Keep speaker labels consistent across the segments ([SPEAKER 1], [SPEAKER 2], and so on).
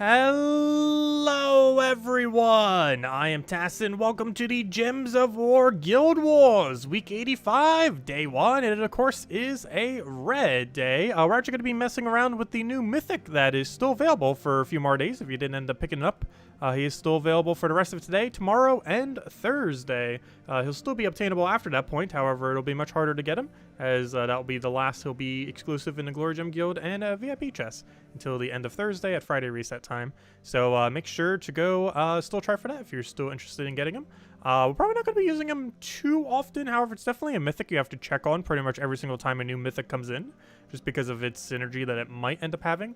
[SPEAKER 1] Hello everyone, I am Tassin. Welcome to the Gems of War Guild Wars, week 85, day 1, and it of course is a red day. We're actually going to be messing around with the new mythic that is still available for a few more days if you didn't end up picking it up. He is still available for the rest of today, tomorrow, and Thursday. He'll still be obtainable after that point, however, it'll be much harder to get him, as that will be the last he'll be exclusive in the Glory Gem Guild and VIP chests until the end of Thursday at Friday reset time. So make sure to go still try for that if you're still interested in getting him. We're probably not going to be using him too often, however, it's definitely a mythic you have to check on pretty much every single time a new mythic comes in, just because of its synergy that it might end up having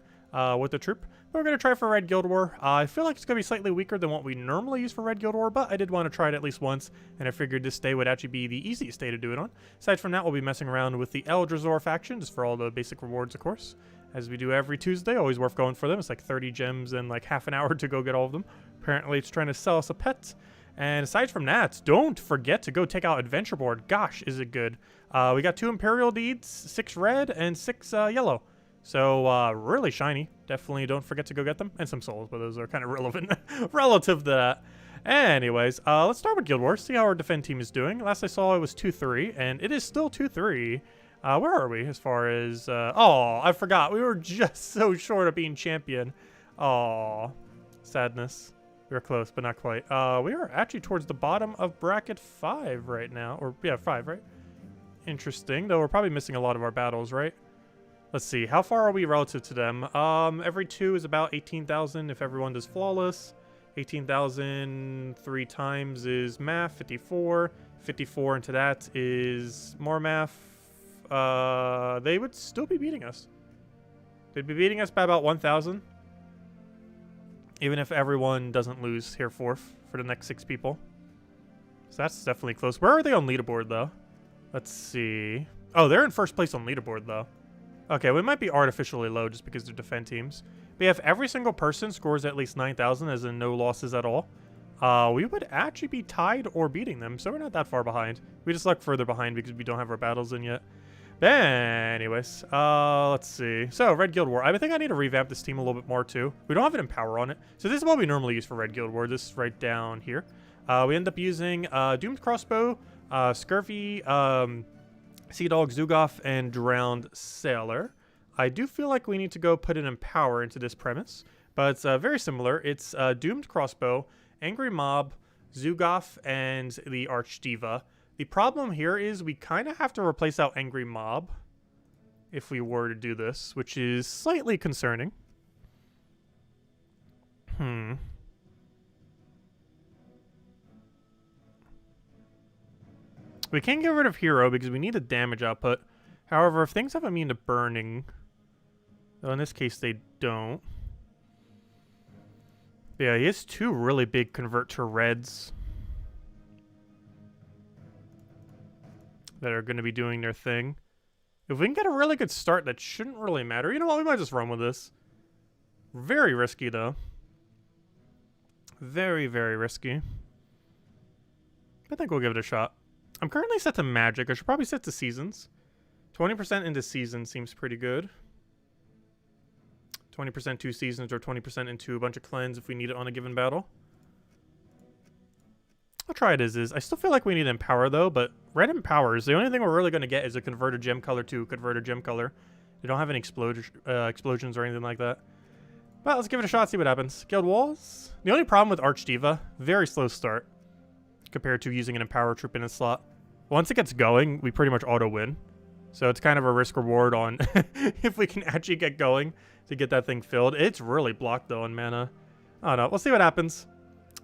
[SPEAKER 1] with the troop. But we're going to try for Red Guild War. I feel like it's going to be slightly weaker than what we normally use for Red Guild War, but I did want to try it at least once, and I figured this day would actually be the easiest day to do it on. Aside from that, we'll be messing around with the Eldrazhor faction, just for all the basic rewards, of course, as we do every Tuesday. Always worth going for them. It's like 30 gems and like half an hour to go get all of them. Apparently, it's trying to sell us a pet. And aside from that, don't forget to go take out Adventure Board. Gosh, is it good. We got 2 Imperial Deeds, 6 red, and 6 yellow. So, really shiny. Definitely don't forget to go get them. And some souls, but those are kind of relevant relative to that. Anyways, let's start with Guild Wars. See how our defend team is doing. Last I saw, it was 2-3, and it is still 2-3. Where are we as far as... oh, I forgot. We were just so short of being champion. Oh, sadness. We were close, but not quite. We are actually towards the bottom of bracket 5 right now. Or, yeah, 5, right? Interesting. Though we're probably missing a lot of our battles, right? Let's see. How far are we relative to them? Every 2 is about 18,000 if everyone does flawless. 18,000 3 times is math, 54. 54 into that is more math. They would still be beating us. They'd be beating us by about 1,000. Even if everyone doesn't lose here for the next 6 people. So that's definitely close. Where are they on leaderboard, though? Let's see. Oh, they're in first place on leaderboard, though. Okay, we might be artificially low just because they're defend teams. But if every single person scores at least 9,000, as in no losses at all, we would actually be tied or beating them. So we're not that far behind. We just look further behind because we don't have our battles in yet. But anyways, let's see. So, Red Guild War. I think I need to revamp this team a little bit more, too. We don't have an Empower on it. So this is what we normally use for Red Guild War. This is right down here. We end up using Doomed Crossbow, Scurvy, Sea Dog, Zugoff, and Drowned Sailor. I do feel like we need to go put an Empower into this premise, but it's very similar. It's Doomed Crossbow, Angry Mob, Zugoff, and the Archdiva. The problem here is we kind of have to replace out Angry Mob if we were to do this, which is slightly concerning. We can't get rid of Hero because we need a damage output. However, if things have immune to burning, though in this case they don't. Yeah, he has 2 really big convert to reds that are going to be doing their thing. If we can get a really good start, that shouldn't really matter. You know what? We might just run with this. Very risky, though. Very, very risky. I think we'll give it a shot. I'm currently set to Magic. I should probably set to Seasons. 20% into Seasons seems pretty good. 20% to Seasons or 20% into a bunch of Cleanse if we need it on a given battle. I'll try it as is. I still feel like we need Empower, though, but red empowers. The only thing we're really going to get is a converted gem color to converted gem color. They don't have any explosions or anything like that. But let's give it a shot, see what happens. Guild Wars. The only problem with Archdiva, very slow start compared to using an Empower troop in a slot. Once it gets going, we pretty much auto-win. So it's kind of a risk-reward on if we can actually get going to get that thing filled. It's really blocked, though, on mana. I don't know. We'll see what happens.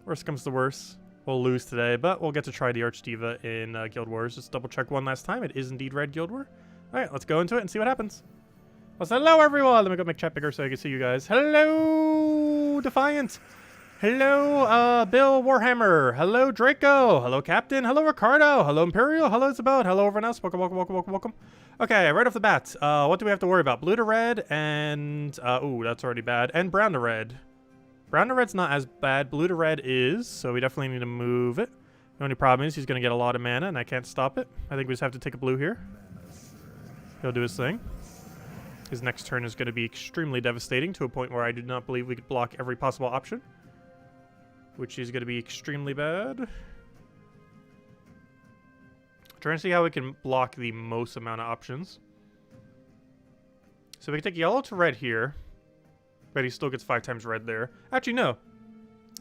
[SPEAKER 1] Worst comes to worst. We'll lose today, but we'll get to try the Archdiva in Guild Wars. Just double-check one last time. It is indeed Red Guild War. All right, let's go into it and see what happens. Well, so hello, everyone. Let me go make chat bigger so I can see you guys. Hello, Defiant. Hello, Bill Warhammer. Hello, Draco. Hello, Captain. Hello, Ricardo. Hello, Imperial. Hello, Isabel. Hello, everyone else. Welcome, welcome, welcome, welcome, welcome. Okay, right off the bat, what do we have to worry about? Blue to red and, ooh, that's already bad. And brown to red. Brown to red's not as bad. Blue to red is, so we definitely need to move it. The only problem is he's going to get a lot of mana, and I can't stop it. I think we just have to take a blue here. He'll do his thing. His next turn is going to be extremely devastating to a point where I do not believe we could block every possible option, which is going to be extremely bad. Trying to see how we can block the most amount of options. So we can take yellow to red here, but he still gets 5 times red there. Actually, no,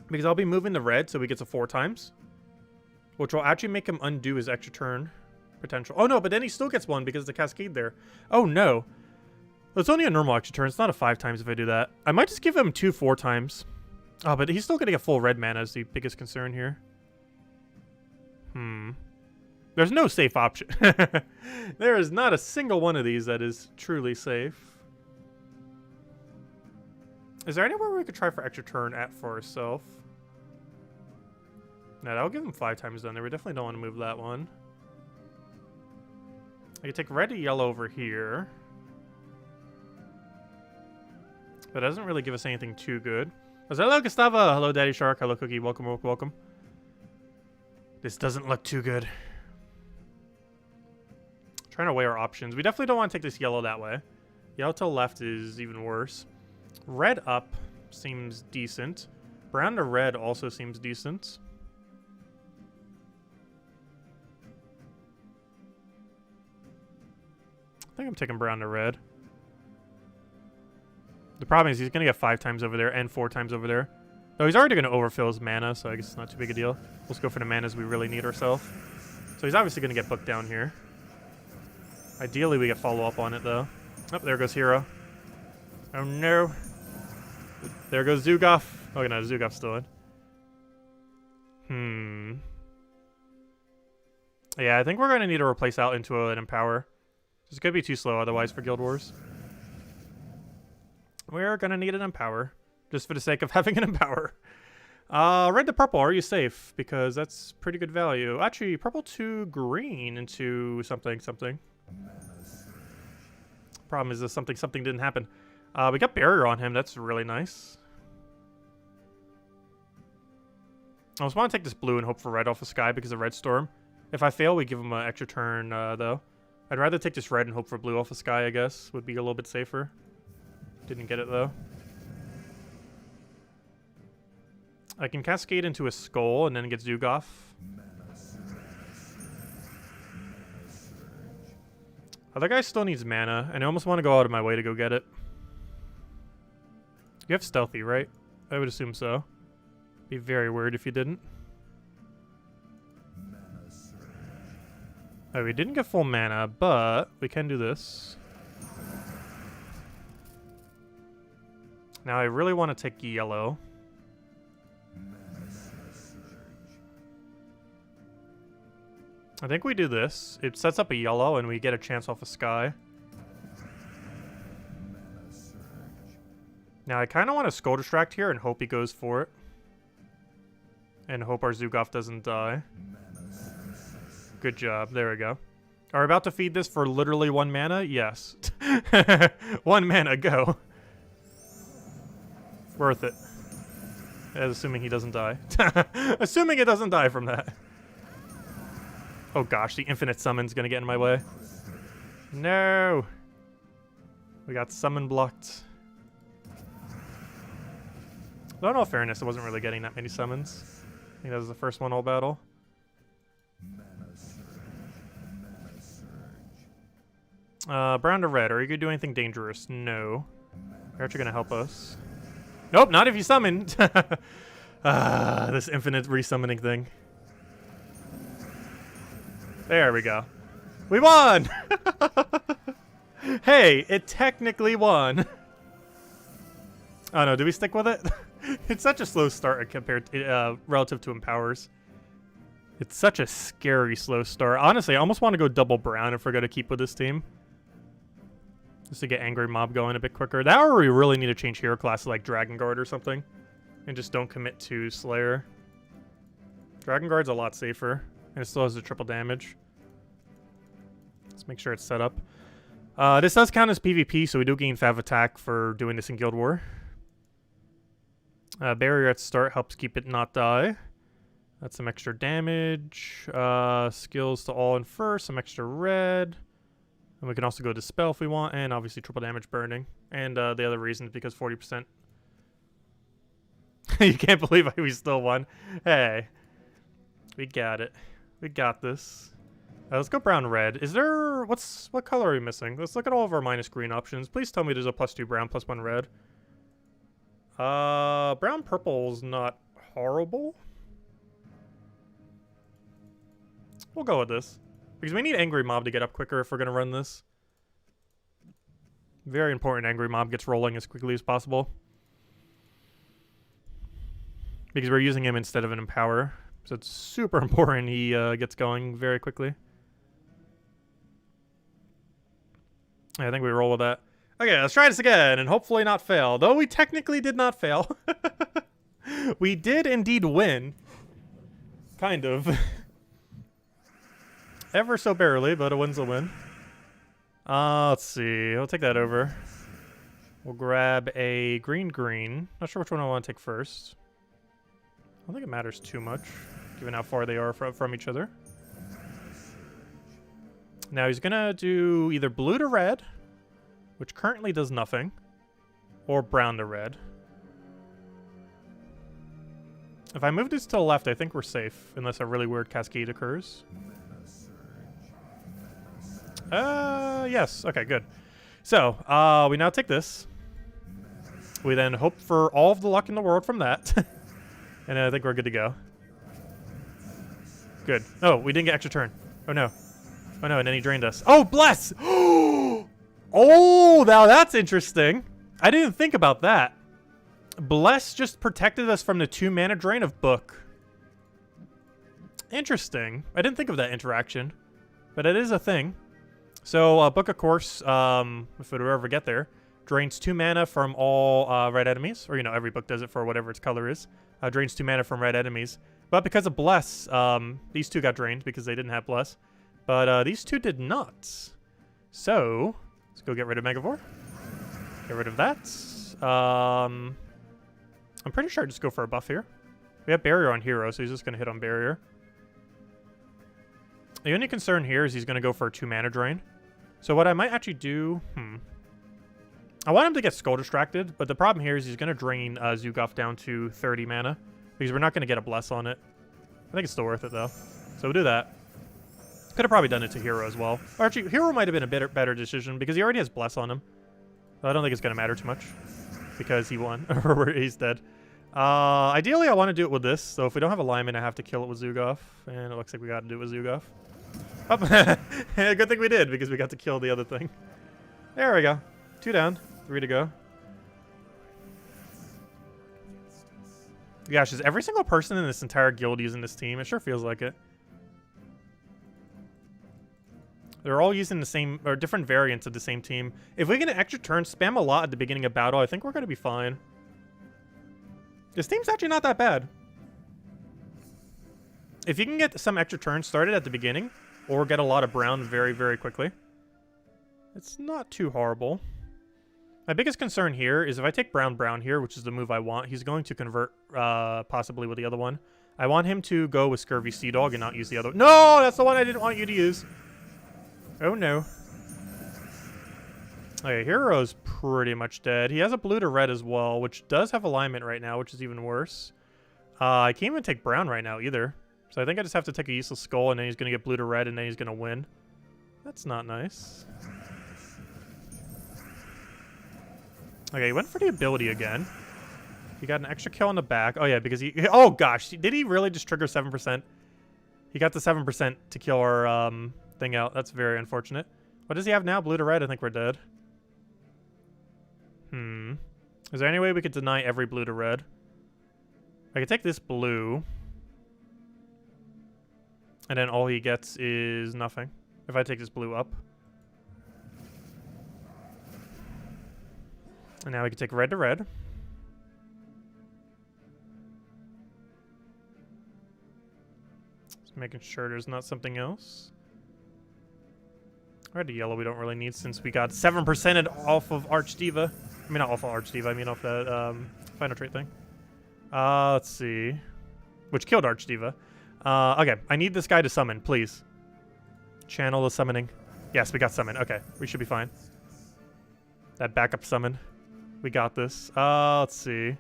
[SPEAKER 1] because I'll be moving the red so he gets a 4 times, which will actually make him undo his extra turn potential. Oh no, but then he still gets 1 because of the cascade there. Oh no. It's only a normal extra turn. It's not a 5 times if I do that. I might just give him 2 4 times. Oh, but he's still going to get full red mana is the biggest concern here. There's no safe option. There is not a single one of these that is truly safe. Is there anywhere we could try for extra turn at for ourselves? No, that'll give him 5 times down there. We definitely don't want to move that one. I can take red to yellow over here. That doesn't really give us anything too good. Hello, Gustavo. Hello, Daddy Shark. Hello, Cookie. Welcome, welcome, welcome. This doesn't look too good. Trying to weigh our options. We definitely don't want to take this yellow that way. Yellow to the left is even worse. Red up seems decent. Brown to red also seems decent. I think I'm taking brown to red. The problem is he's going to get 5 times over there and 4 times over there. Though he's already going to overfill his mana, so I guess it's not too big a deal. Let's go for the manas we really need ourselves. So he's obviously going to get booked down here. Ideally, we get follow-up on it, though. Oh, there goes Hero. Oh, no. There goes Zugaf. Oh, no, Zugaf's still in. Yeah, I think we're going to need to replace out into an Empower. It's going to be too slow otherwise for Guild Wars. We're going to need an Empower, just for the sake of having an Empower. Red to purple, are you safe? Because that's pretty good value. Actually, purple to green into something. Problem is this something didn't happen. We got barrier on him. That's really nice. I just want to take this blue and hope for red off the sky because of Red Storm. If I fail, we give him an extra turn, though. I'd rather take this red and hope for blue off the sky, I guess. Would be a little bit safer. Didn't get it, though. I can cascade into a skull and then get Zugaf. Other guy still needs mana, and I almost want to go out of my way to go get it. You have stealthy, right? I would assume so. Be very weird if you didn't. Oh, we didn't get full mana, but we can do this. Now I really want to take yellow. I think we do this. It sets up a yellow and we get a chance off a sky. Now I kind of want to Skull Distract here and hope he goes for it. And hope our Zugaf doesn't die. Good job. There we go. Are we about to feed this for literally 1 mana? Yes. 1 mana, go. Worth it. Assuming he doesn't die. Assuming it doesn't die from that. Oh gosh, the infinite summon's gonna get in my way. No! We got summon blocked. Though in all fairness, I wasn't really getting that many summons. I think that was the first one all battle. Brown to red. Are you gonna do anything dangerous? No. You're actually gonna help us. Nope, not if you summon. This infinite resummoning thing. There we go. We won! Hey, it technically won. Oh no, do we stick with it? It's such a slow start compared to, relative to Empowers. It's such a scary slow start. Honestly, I almost want to go double brown if we're going to keep with this team. Just to get Angry Mob going a bit quicker. That or we really need to change hero class to like Dragon Guard or something. And just don't commit to Slayer. Dragon Guard's a lot safer. And it still has the triple damage. Let's make sure it's set up. This does count as PvP, so we do gain Fav attack for doing this in Guild War. Barrier at start helps keep it not die. That's some extra damage. Skills to all in first, some extra red. And we can also go Dispel if we want, and obviously triple damage burning. And the other reason is because 40%. You can't believe we still won. Hey. We got it. We got this. Let's go brown red. Is there... What color are we missing? Let's look at all of our minus green options. Please tell me there's a +2 brown, +1 red. Brown purple's not horrible. We'll go with this. Because we need Angry Mob to get up quicker if we're going to run this. Very important Angry Mob gets rolling as quickly as possible. Because we're using him instead of an Empower. So it's super important he gets going very quickly. I think we roll with that. Okay, let's try this again and hopefully not fail. Though we technically did not fail. We did indeed win. Kind of. Ever so barely, but a win's a win. Let's see. I'll take that over. We'll grab a green. Not sure which one I want to take first. I don't think it matters too much, given how far they are from each other. Now he's going to do either blue to red, which currently does nothing, or brown to red. If I move this to the left, I think we're safe, unless a really weird cascade occurs. Yes. Okay, good. So, we now take this. We then hope for all of the luck in the world from that. And I think we're good to go. Good. Oh, we didn't get extra turn. Oh, no. Oh, no, and then he drained us. Oh, bless! Oh, now that's interesting. I didn't think about that. Bless just protected us from the 2 mana drain of Book. Interesting. I didn't think of that interaction. But it is a thing. So, Book, of course, if it would ever get there, drains 2 mana from all red enemies. Or, you know, every book does it for whatever its color is. Drains 2 mana from red enemies. But because of Bless, these 2 got drained because they didn't have Bless. But these 2 did not. So, let's go get rid of Megavore. Get rid of that. I'm pretty sure I just go for a buff here. We have Barrier on Hero, so he's just going to hit on Barrier. The only concern here is he's going to go for a 2 mana drain. So what I might actually do... I want him to get Skull Distracted, but the problem here is he's going to drain Zugoff down to 30 mana. Because we're not going to get a Bless on it. I think it's still worth it, though. So we'll do that. Could have probably done it to Hero as well. Or actually, Hero might have been a better decision, because he already has Bless on him. So I don't think it's going to matter too much. Because he won. Or he's dead. Ideally, I want to do it with this. So if we don't have alignment, I have to kill it with Zugoff. And it looks like we got to do it with Zugoff. Oh, good thing we did, because we got to kill the other thing. There we go. 2 down. 3 to go. Gosh, is every single person in this entire guild using this team? It sure feels like it. They're all using the same, or different variants of the same team. If we get an extra turn, spam a lot at the beginning of battle, I think we're going to be fine. This team's actually not that bad. If you can get some extra turns started at the beginning, or get a lot of brown very, very quickly, it's not too horrible. My biggest concern here is if I take brown here, which is the move I want, he's going to convert possibly with the other one. I want him to go with Scurvy Sea Dog and not use the other. No, that's the one I didn't want you to use. Oh no. Okay, Hero's pretty much dead. He has a blue to red as well, which does have alignment right now, which is even worse. I can't even take brown right now either. So I think I just have to take a useless skull, and then he's going to get blue to red, and then he's going to win. That's not nice. Okay, he went for the ability again. He got an extra kill on the back. Oh, yeah, because he... Oh, gosh. Did he really just trigger 7%? He got the 7% to kill our thing out. That's very unfortunate. What does he have now? Blue to red? I think we're dead. Is there any way we could deny every blue to red? I could take this blue. And then all he gets is nothing. If I take this blue up. And now we can take red to red. Just making sure there's not something else. Red to yellow we don't really need since we got 7%ed off of Archdiva. I mean, not off of Archdiva, I mean off that final trait thing. Let's see. Which killed Archdiva. Okay, I need this guy to summon, please. Channel the summoning. Yes, we got summon. Okay, we should be fine. That backup summon. We got this. Let's see.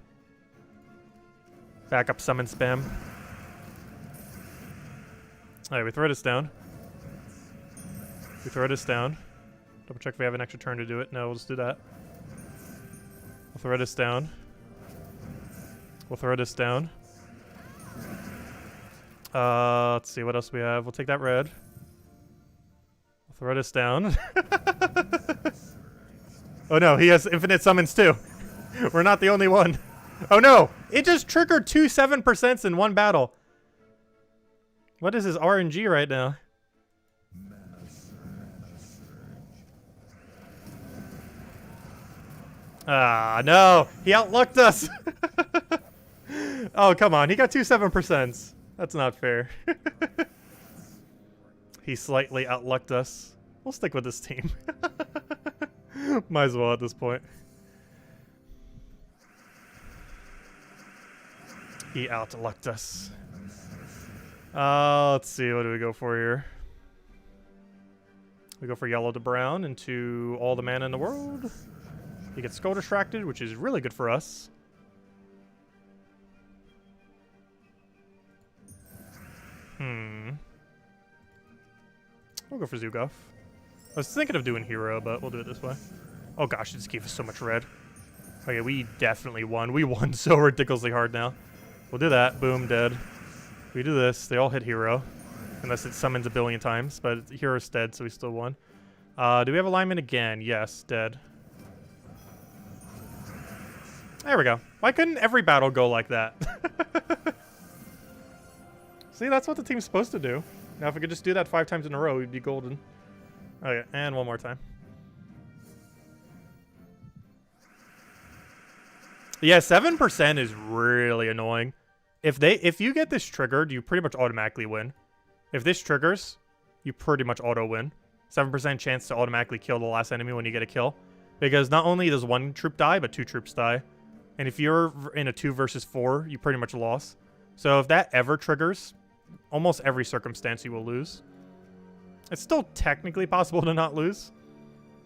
[SPEAKER 1] Backup summon spam. Alright, we throw this down. We throw this down. Double check if we have an extra turn to do it. No, we'll just do that. We'll throw this down. We'll throw this down. Let's see what else we have. We'll take that red. We'll throw this down. Oh no, he has infinite summons too. We're not the only one. Oh no! It just triggered 2 7% in one battle. What is his RNG right now? Ah, no! He outlucked us! Oh, come on. He got 2 7%. That's not fair. He slightly outlucked us. We'll stick with this team. Might as well at this point. He outlucked us. Let's see. What do we go for here? We go for yellow to brown into all the mana in the world. He gets skull distracted, which is really good for us. We'll go for Zugoff. I was thinking of doing hero, but we'll do it this way. Oh gosh, it just gave us so much red. Okay, we definitely won. We won so ridiculously hard now. We'll do that. Boom, dead. We do this. They all hit hero. Unless it summons a billion times, but hero's dead, so we still won. Do we have alignment again? Yes, dead. There we go. Why couldn't every battle go like that? See, that's what the team's supposed to do. Now, if we could just do that 5 times in a row, we'd be golden. Okay, and one more time. Yeah, 7% is really annoying. If you get this triggered, you pretty much automatically win. If this triggers, you pretty much auto win. 7% chance to automatically kill the last enemy when you get a kill. Because not only does 1 troop die, but 2 troops die. And if you're in a 2 versus 4, you pretty much lost. So if that ever triggers, almost every circumstance you will lose. It's still technically possible to not lose.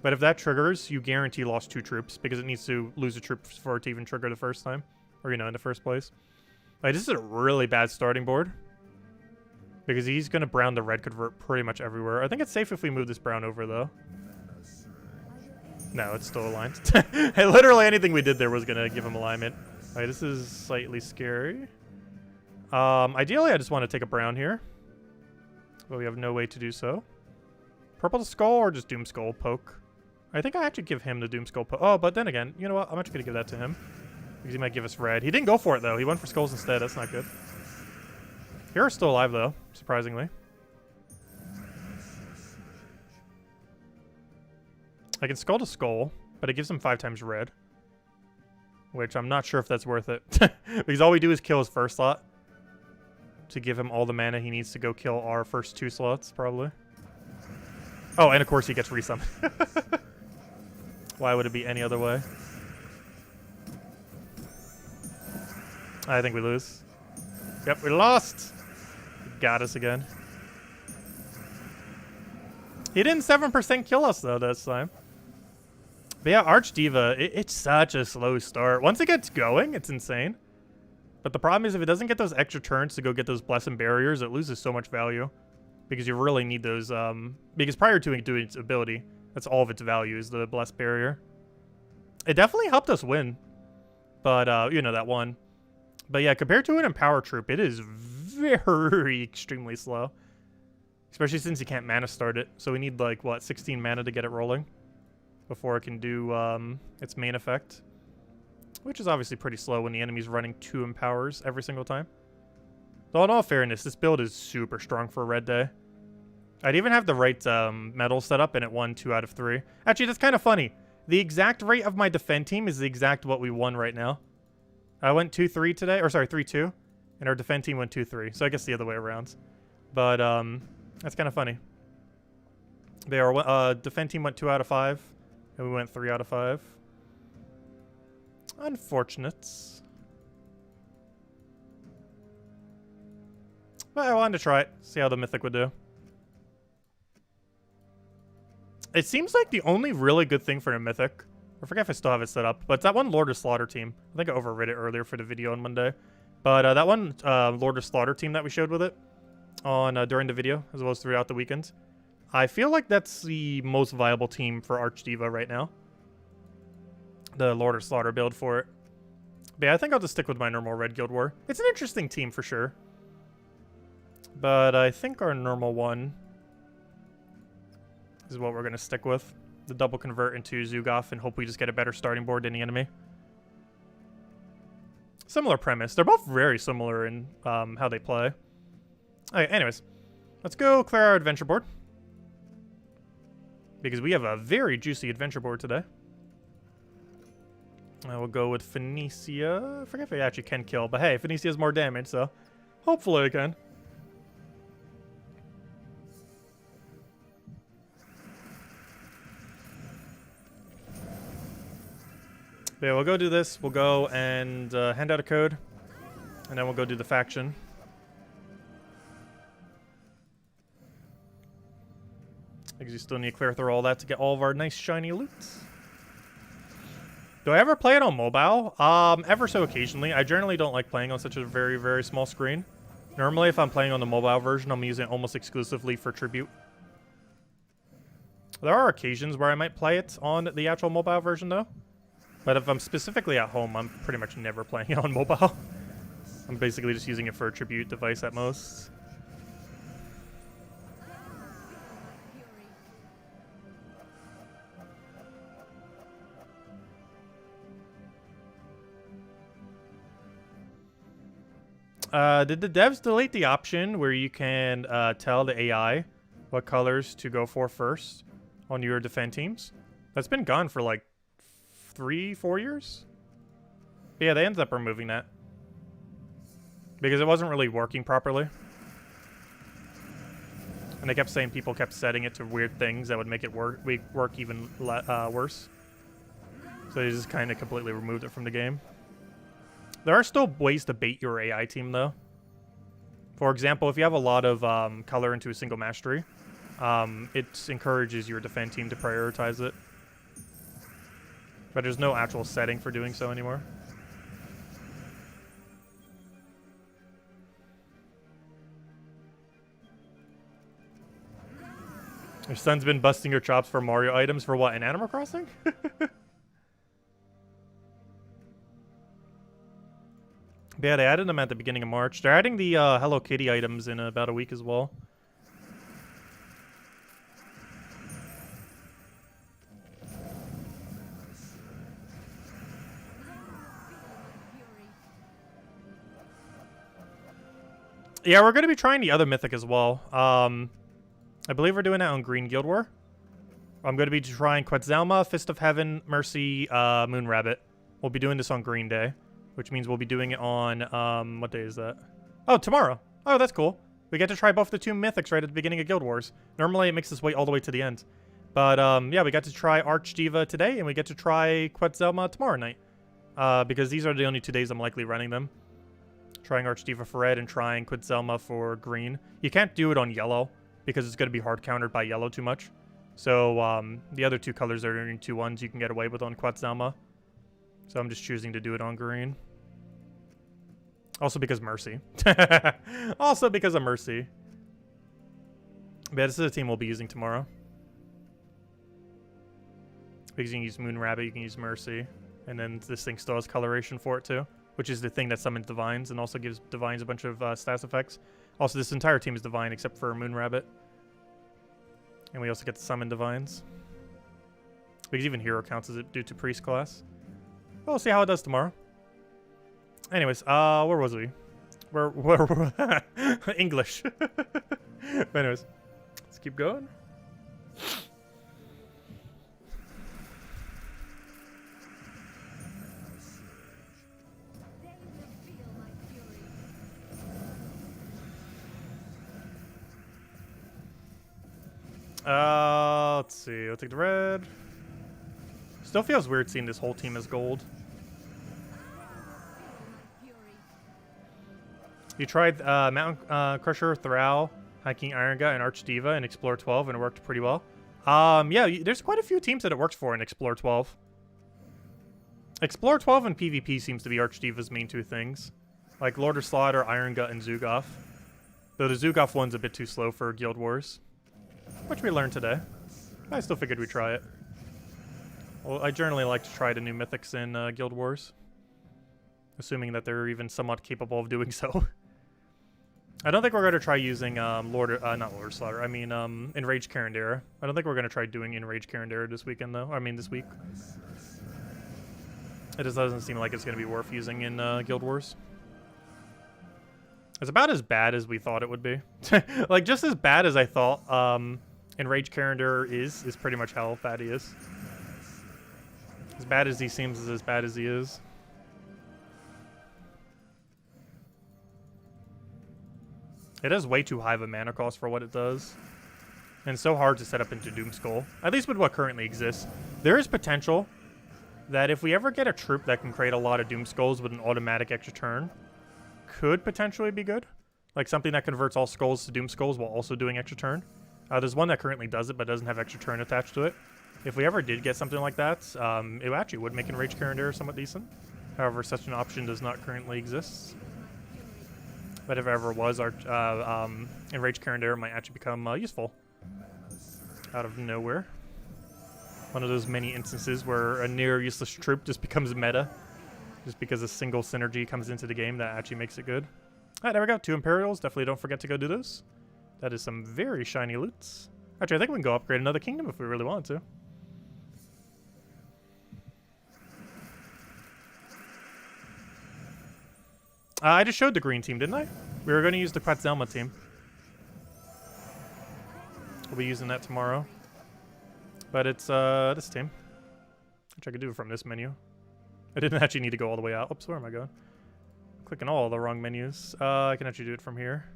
[SPEAKER 1] But if that triggers, you guarantee lost 2 troops. Because it needs to lose a troop for it to even trigger the first time. Or, in the first place. Like, this is a really bad starting board. Because he's going to brown the red convert pretty much everywhere. I think it's safe if we move this brown over, though. No, it's still aligned. Hey, literally anything we did there was going to give him alignment. Alright, this is slightly scary. Ideally, I just want to take a brown here. But we have no way to do so. Purple to skull or just doom skull poke? I think I actually give him the doom skull poke. Oh, but then again, you know what? I'm actually going to give that to him. Because he might give us red. He didn't go for it, though. He went for skulls instead. That's not good. Hero's still alive, though, surprisingly. I can skull to skull, but it gives him 5 times red. Which I'm not sure if that's worth it. Because all we do is kill his first slot. To give him all the mana he needs to go kill our first 2 slots, probably. Oh, and of course he gets resummoned. Why would it be any other way? I think we lose. Yep, we lost! Got us again. He didn't 7% kill us, though, this time. But yeah, Archdiva, it's such a slow start. Once it gets going, it's insane. But the problem is if it doesn't get those extra turns to go get those Blessing Barriers, it loses so much value. Because you really need those, because prior to it doing its ability, that's all of its value is the Blessed Barrier. It definitely helped us win. But, that one. But yeah, compared to an Empower Troop, it is very extremely slow. Especially since you can't mana start it. So we need, like, what, 16 mana to get it rolling? Before it can do, its main effect. Which is obviously pretty slow when the enemy's running 2 Empowers every single time. Though in all fairness, this build is super strong for a red day. I'd even have the right metal set up and it won 2 out of 3. Actually, that's kind of funny. The exact rate of my defend team is the exact what we won right now. I went 2-3 today, or sorry, 3-2. And our defend team went 2-3. So I guess the other way around. But that's kind of funny. Our defend team went 2 out of 5. And we went 3 out of 5. Unfortunate. But I wanted to try it. See how the Mythic would do. It seems like the only really good thing for a Mythic, I forget if I still have it set up, but it's that one Lord of Slaughter team. I think I overrid it earlier for the video on Monday. But that one Lord of Slaughter team that we showed with it on during the video, as well as throughout the weekend, I feel like that's the most viable team for Archdiva right now. The Lord of Slaughter build for it. But yeah, I think I'll just stick with my normal Red Guild War. It's an interesting team for sure. But I think our normal one is what we're going to stick with. The double convert into Zugoff and hope we just get a better starting board than the enemy. Similar premise. They're both very similar in how they play. Alright, anyways. Let's go clear our adventure board. Because we have a very juicy adventure board today. I will go with Phoenicia. I forget if I actually can kill, but hey, Phoenicia has more damage, so hopefully I can. Yeah, we'll go do this. We'll go and hand out a code. And then we'll go do the faction. Because you still need to clear through all that to get all of our nice shiny loot. Do I ever play it on mobile? Ever so occasionally. I generally don't like playing on such a very, very small screen. Normally, if I'm playing on the mobile version, I'm using it almost exclusively for Tribute. There are occasions where I might play it on the actual mobile version, though. But if I'm specifically at home, I'm pretty much never playing it on mobile. I'm basically just using it for a Tribute device at most. Did the devs delete the option where you can tell the AI what colors to go for first on your defend teams? That's been gone for like 3-4 years. But yeah, they ended up removing that because it wasn't really working properly, and they kept saying people kept setting it to weird things that would make it work even worse. So they just kind of completely removed it from the game. There are still ways to bait your AI team, though. For example, if you have a lot of color into a single mastery, it encourages your defend team to prioritize it. But there's no actual setting for doing so anymore. Your son's been busting your chops for Mario items for what, in Animal Crossing? But yeah, they added them at the beginning of March. They're adding the Hello Kitty items in about a week as well. Yeah, we're going to be trying the other Mythic as well. I believe we're doing that on Green Guild War. I'm going to be trying Quetzalma, Fist of Heaven, Mercy, Moon Rabbit. We'll be doing this on Green Day, which means we'll be doing it on, what day is that? Oh, tomorrow. Oh, that's cool. We get to try both the two Mythics right at the beginning of Guild Wars. Normally, it makes us wait all the way to the end. But, yeah, we got to try Archdiva today, and we get to try Quetzalma tomorrow night. Because these are the only 2 days I'm likely running them. Trying Archdiva for red and trying Quetzalma for green. You can't do it on yellow because it's going to be hard countered by yellow too much. So the other 2 colors are the only 2 ones you can get away with on Quetzalma. So I'm just choosing to do it on green. Also because Mercy. Also because of Mercy. But yeah, this is a team we'll be using tomorrow. Because you can use Moon Rabbit, you can use Mercy. And then this thing still has coloration for it too. Which is the thing that summons Divines and also gives Divines a bunch of stats effects. Also, this entire team is Divine except for Moon Rabbit. And we also get to summon Divines. Because even Hero counts as it due to Priest class. We'll see how it does tomorrow. Anyways, where was we? Where English. But anyways, let's keep going. Let's see. I'll take the red. Still feels weird seeing this whole team as gold. You tried Mountain Crusher, Thrall, Hiking Iron Gut, and Archdiva and Explore 12, and it worked pretty well. Yeah, there's quite a few teams that it works for in Explore 12. Explore 12 and PvP seems to be Archdiva's main two things. Like Lord of Slaughter, Iron Gut, and Zugoff. Though the Zugoff one's a bit too slow for Guild Wars. Which we learned today. I still figured we'd try it. Well, I generally like to try the new mythics in Guild Wars. Assuming that they're even somewhat capable of doing so. I don't think we're going to try using not Lord of Slaughter, I mean Enraged Karandera. I don't think we're going to try doing Enraged Karandera this weekend though. I mean this week. It just doesn't seem like it's going to be worth using in Guild Wars. It's about as bad as we thought it would be. Like, just as bad as I thought Enraged Karandera is pretty much how bad he is. As bad as he seems is as bad as he is. It has way too high of a mana cost for what it does. And so hard to set up into Doomskull. At least with what currently exists. There is potential that if we ever get a troop that can create a lot of Doomskulls with an automatic extra turn, could potentially be good. Like something that converts all skulls to Doomskulls while also doing extra turn. There's one that currently does it but doesn't have extra turn attached to it. If we ever did get something like that, it actually would make Enraged Karandera somewhat decent. However, such an option does not currently exist. But if it ever was, our Enraged Karandera might actually become useful. Out of nowhere. One of those many instances where a near useless troop just becomes meta. Just because a single synergy comes into the game that actually makes it good. Alright, there we go. 2 Imperials. Definitely don't forget to go do those. That is some very shiny loots. Actually, I think we can go upgrade another kingdom if we really want to. I just showed the green team, didn't I? We were going to use the Quetzalma team. We'll be using that tomorrow. But it's this team. Which I could do from this menu. I didn't actually need to go all the way out. Oops, where am I going? Clicking all the wrong menus. I can actually do it from here.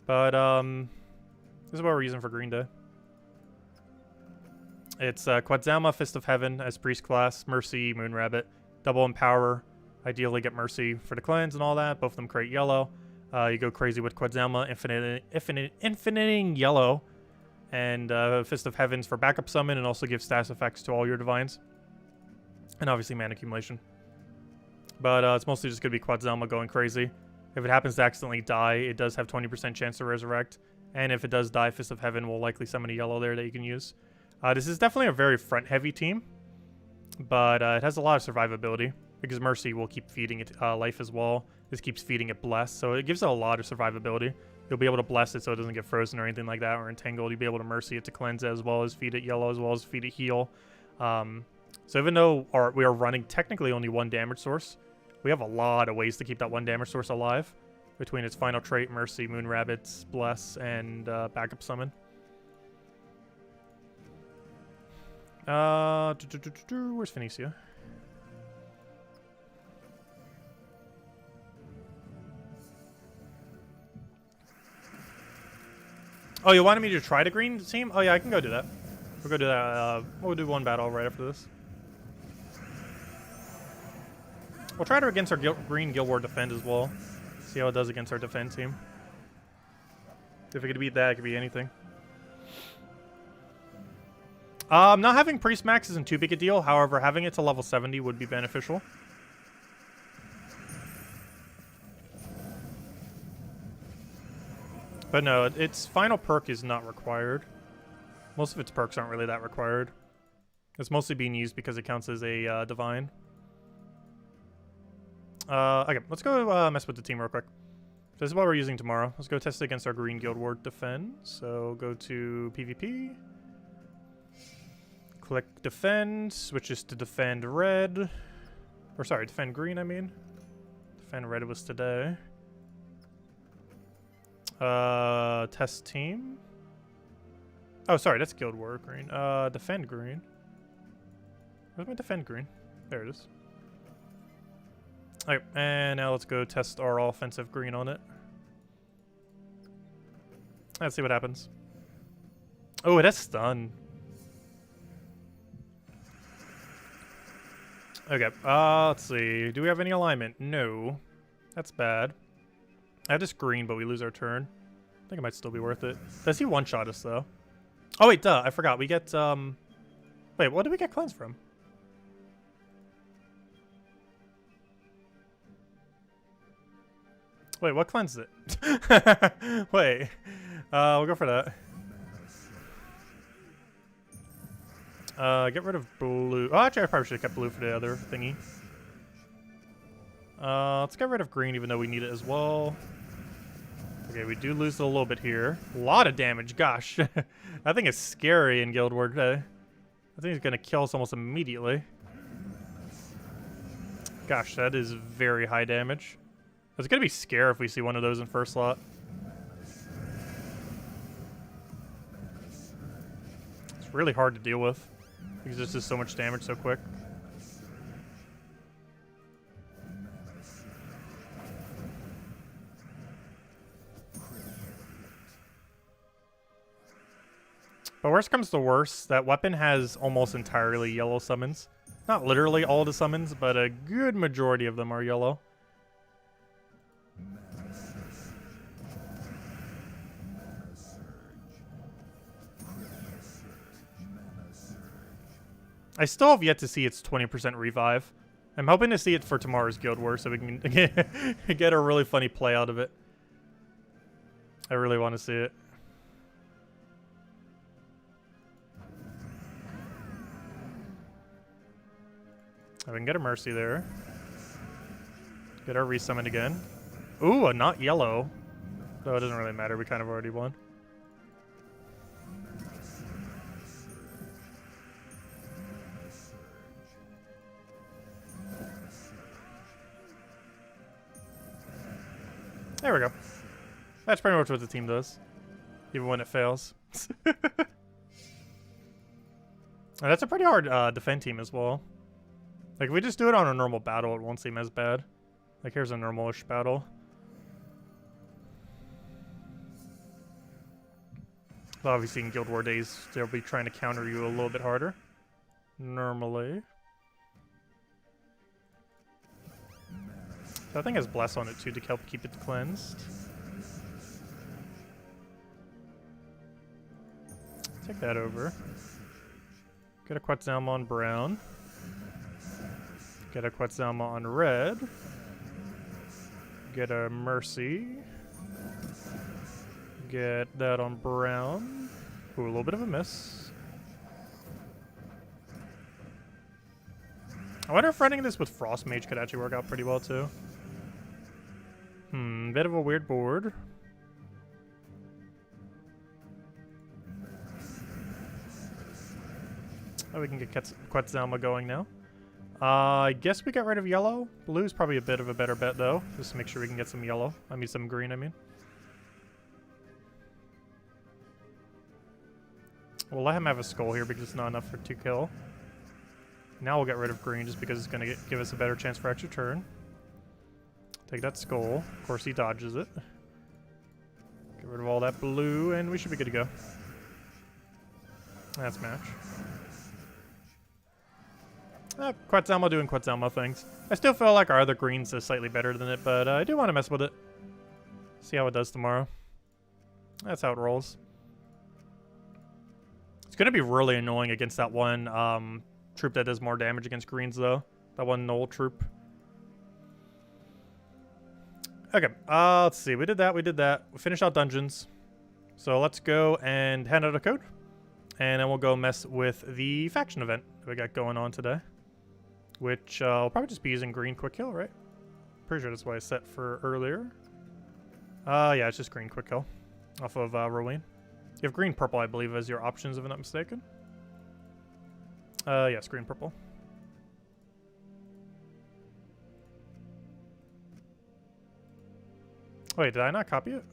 [SPEAKER 1] But this is what we're using for Green Day. It's Quetzalma, Fist of Heaven as priest class, Mercy, Moon Rabbit, double Empower. Ideally get Mercy for the cleanse and all that. Both of them create yellow. You go crazy with Quetzalma, infiniting yellow. And Fist of Heavens for backup summon and also give status effects to all your divines. And obviously mana accumulation. But it's mostly just going to be Quetzalma going crazy. If it happens to accidentally die, it does have 20% chance to resurrect. And if it does die, Fist of Heaven will likely summon a yellow there that you can use. This is definitely a very front-heavy team. But it has a lot of survivability. Because Mercy will keep feeding it life as well. This keeps feeding it Bless. So it gives it a lot of survivability. You'll be able to Bless it so it doesn't get frozen or anything like that. Or entangled. You'll be able to Mercy it to cleanse it as well as feed it yellow as well as feed it heal. So even though we are running technically only 1 damage source, we have a lot of ways to keep that 1 damage source alive. Between its final trait, Mercy, Moon Rabbits, Bless, and backup summon. Where's Phoenicia? Oh, you wanted me to try the green team? Oh yeah, I can go do that. We'll go do that. We'll do 1 battle right after this. We'll try to against our green Guild War defend as well. See how it does against our defend team. If it could beat that, it could be anything. Not having Priest Max isn't too big a deal. However, having it to level 70 would be beneficial. But no, its final perk is not required. Most of its perks aren't really that required. It's mostly being used because it counts as a divine. Okay, let's go mess with the team real quick. So this is what we're using tomorrow. Let's go test it against our green Guild War defend. So go to PvP. Click defend, switches to defend red. Or sorry, defend green, I mean. Defend red was today. Test team. Oh, sorry, that's Guild War green. Defend green. Where's my defend green? There it is. Alright, and now let's go test our offensive green on it. Let's see what happens. Oh, it has stun. Okay, let's see. Do we have any alignment? No. That's bad. I have this green, but we lose our turn. I think it might still be worth it. Does he one-shot us, though? Oh wait, duh, I forgot. We get wait, what did we get cleanse from? Wait, what cleansed it? Wait. We'll go for that. Get rid of blue. Oh, actually, I probably should have kept blue for the other thingy. Let's get rid of green, even though we need it as well. Okay, we do lose a little bit here. A lot of damage, gosh. That thing is scary in Guild Wars. I think it's gonna kill us almost immediately. Gosh, that is very high damage. It's gonna be scary if we see one of those in first slot. It's really hard to deal with because this is so much damage so quick. But worst comes to worst, that weapon has almost entirely yellow summons. Not literally all the summons, but a good majority of them are yellow. I still have yet to see its 20% revive. I'm hoping to see it for tomorrow's Guild Wars so we can get a really funny play out of it. I really want to see it. We can get a Mercy there. Get our resummon again. Ooh, a not yellow. Though it doesn't really matter, we kind of already won. There we go. That's pretty much what the team does, even when it fails. And that's a pretty hard defend team as well. Like, if we just do it on a normal battle, it won't seem as bad. Like, here's a normal-ish battle. But obviously, in Guild War days, they'll be trying to counter you a little bit harder. Normally. So I think it has Bless on it, too, to help keep it cleansed. Take that over. Get a Quetzalma on brown. Get a Quetzalma on red. Get a Mercy. Get that on brown. Ooh, a little bit of a miss. I wonder if running this with Frost Mage could actually work out pretty well too. Bit of a weird board. Oh, we can get Quetzalma going now. I guess we got rid of yellow. Blue's probably a bit of a better bet though, just to make sure we can get some yellow. I mean some green, I mean. We'll let him have a skull here because it's not enough for 2 kill. Now we'll get rid of green just because it's going to give us a better chance for extra turn. Take that skull. Of course he dodges it. Get rid of all that blue and we should be good to go. That's match. Quetzalma doing Quetzalma things. I still feel like our other greens is slightly better than it, but I do want to mess with it. See how it does tomorrow. That's how it rolls. It's going to be really annoying against that one troop that does more damage against greens, though. That one Knoll troop. Okay, let's see. We did that, we did that. We finished out dungeons. So let's go and hand out a code. And then we'll go mess with the faction event that we got going on today. Which I'll probably just be using green quick kill, right? Pretty sure that's what I set for earlier. Yeah, it's just green quick kill. Off of Rolene. You have green purple, I believe, as your options, if I'm not mistaken. Yes, green purple. Wait, did I not copy it?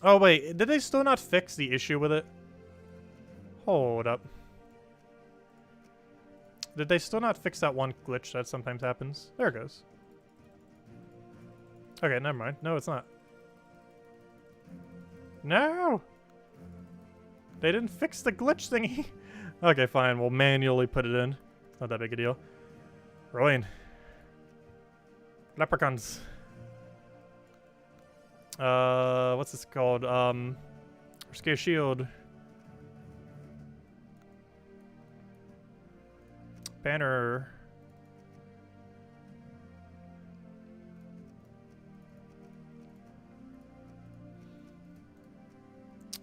[SPEAKER 1] Oh, wait, did they still not fix the issue with it? Hold up. Did they still not fix that one glitch that sometimes happens? There it goes. Okay, never mind. No, it's not. No! They didn't fix the glitch thingy. Okay, fine. We'll manually put it in. Not that big a deal. Rolling. Leprechauns. What's this called? Scare shield. Banner.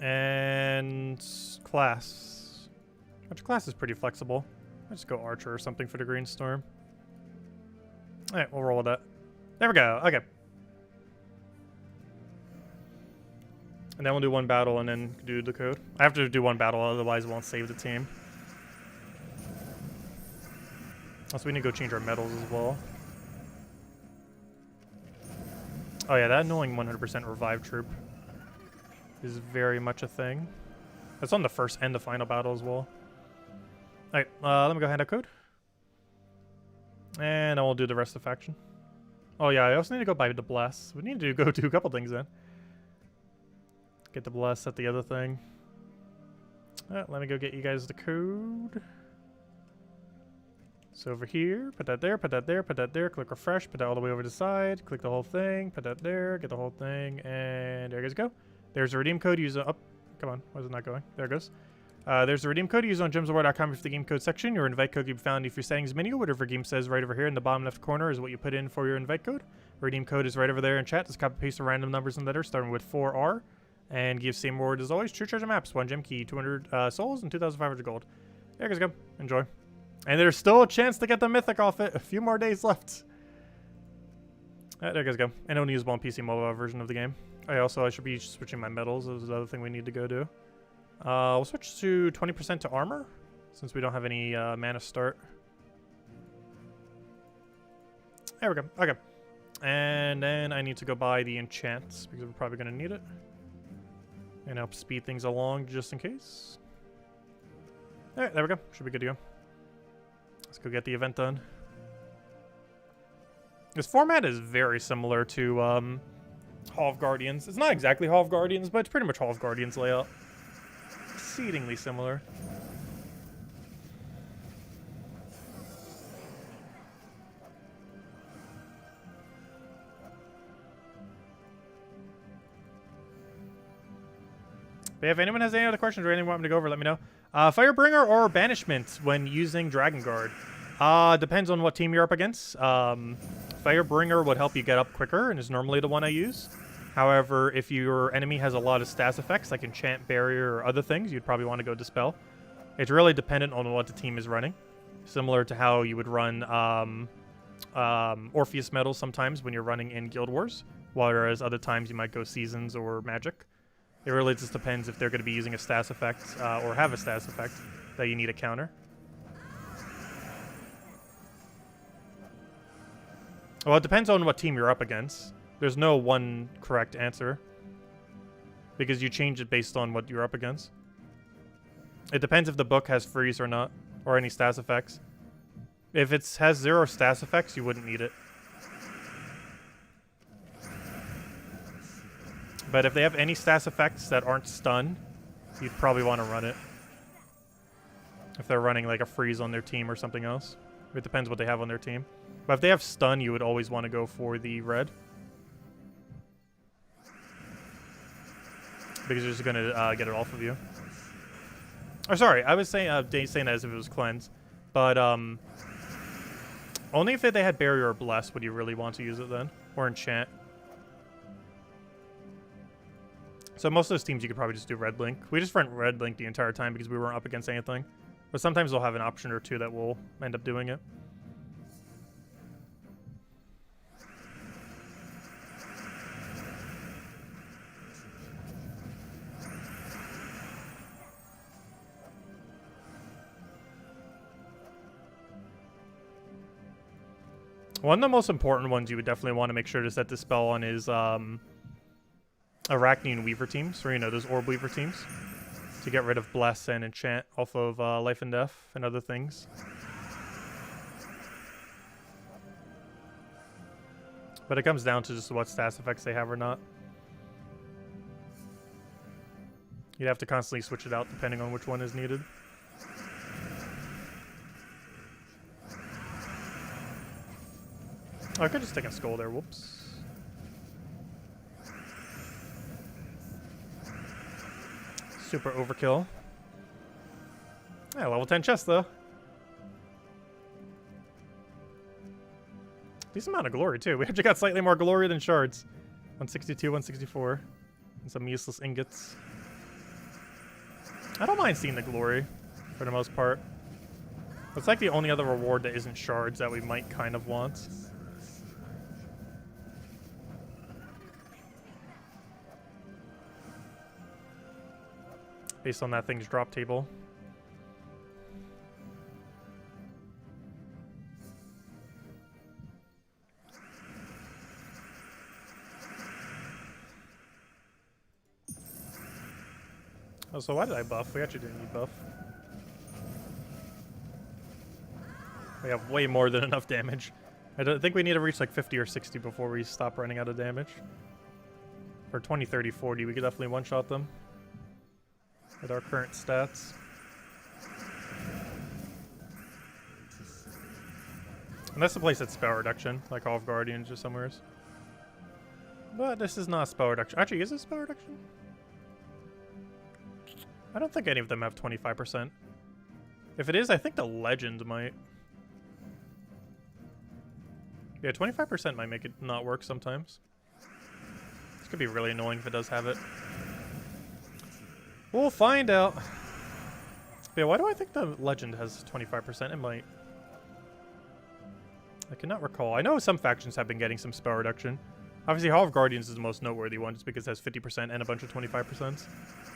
[SPEAKER 1] And class. Which class is pretty flexible. I'll just go Archer or something for the Green Storm. Alright, we'll roll with that. There we go. Okay. And then we'll do one battle and then do the code. I have to do one battle, otherwise it won't save the team. Also, we need to go change our medals as well. Oh yeah, that annoying 100% revive troop is very much a thing. That's on the first and the final battle as well. Alright, let me go hand out code. And then we'll do the rest of the faction. Oh yeah, I also need to go buy the bless. We need to go do a couple things then. Get the bless at the other thing. Let me go get you guys the code. So over here, put that there, put that there, put that there, click refresh, put that all the way over to the side, click the whole thing, put that there, get the whole thing, and there you guys go. There's a redeem code used on, oh, come on, why is it not going? There it goes. There's a redeem code used on gemsofwar.com for the game code section. Your invite code can be found if your settings menu. Whatever game says right over here in the bottom left corner is what you put in for your invite code. Redeem code is right over there in chat. Just copy paste the random numbers and letters starting with 4R. And give same word as always. True treasure maps, 1 gem key, 200 souls, and 2,500 gold. There you guys go. Enjoy. And there's still a chance to get the mythic off it. A few more days left. There you guys go. And only usable on PC mobile version of the game. I should be switching my medals. This is the other thing we need to go do. We'll switch to 20% to armor, since we don't have any mana start. There we go. Okay. And then I need to go buy the enchants, because we're probably going to need it. And help speed things along, just in case. Alright, there we go. Should be good to go. Let's go get the event done. This format is very similar to Hall of Guardians. It's not exactly Hall of Guardians, but it's pretty much Hall of Guardians layout. Exceedingly similar. But if anyone has any other questions or anything you want me to go over, let me know. Firebringer or Banishment when using Dragon Guard? Depends on what team you're up against. Firebringer would help you get up quicker and is normally the one I use. However, if your enemy has a lot of stats effects like Enchant, Barrier, or other things, you'd probably want to go Dispel. It's really dependent on what the team is running. Similar to how you would run Orpheus medals sometimes when you're running in Guild Wars. Whereas other times you might go Seasons or Magic. It really just depends if they're going to be using a stats effect or have a stats effect that you need a counter. Well, it depends on what team you're up against. There's no one correct answer because you change it based on what you're up against. It depends if the book has freeze or not, or any stats effects. If it has 0 stats effects, you wouldn't need it. But if they have any stats effects that aren't stun, you'd probably want to run it. If they're running like a freeze on their team or something else. It depends what they have on their team. But if they have stun, you would always want to go for the red. Because you're just going to get it off of you. Or sorry, I was saying that as if it was cleanse. But only if they had barrier or bless would you really want to use it then. Or enchant. So most of those teams you could probably just do red link. We just ran red link the entire time because we weren't up against anything. But sometimes they'll have an option or two that will end up doing it. One of the most important ones you would definitely want to make sure to set this spell on is Arachne Weaver teams, or those Orb Weaver teams, to get rid of Bless and Enchant off of Life and Death and other things. But it comes down to just what stats effects they have or not. You'd have to constantly switch it out depending on which one is needed. Oh, I could just take a skull there. Whoops. super overkill. Yeah, level 10 chest though. Decent amount of glory too. We actually got slightly more glory than shards. 162, 164. And some useless ingots. I don't mind seeing the glory for the most part. It's like the only other reward that isn't shards that we might kind of want. Based on that thing's drop table. Oh, so why did I buff? We actually didn't need buff. We have way more than enough damage. I don't think we need to reach like 50 or 60 before we stop running out of damage. For 20, 30, 40, we could definitely one-shot them. With our current stats. And that's the place that's spell reduction, like all of Guardians or somewheres. But this is not spell reduction. Actually, is it spell reduction? I don't think any of them have 25%. If it is, I think the legend might. Yeah, 25% might make it not work sometimes. This could be really annoying if it does have it. We'll find out. But yeah, why do I think the legend has 25%? It might. I cannot recall. I know some factions have been getting some spell reduction. Obviously, Hall of Guardians is the most noteworthy one just because it has 50% and a bunch of 25%.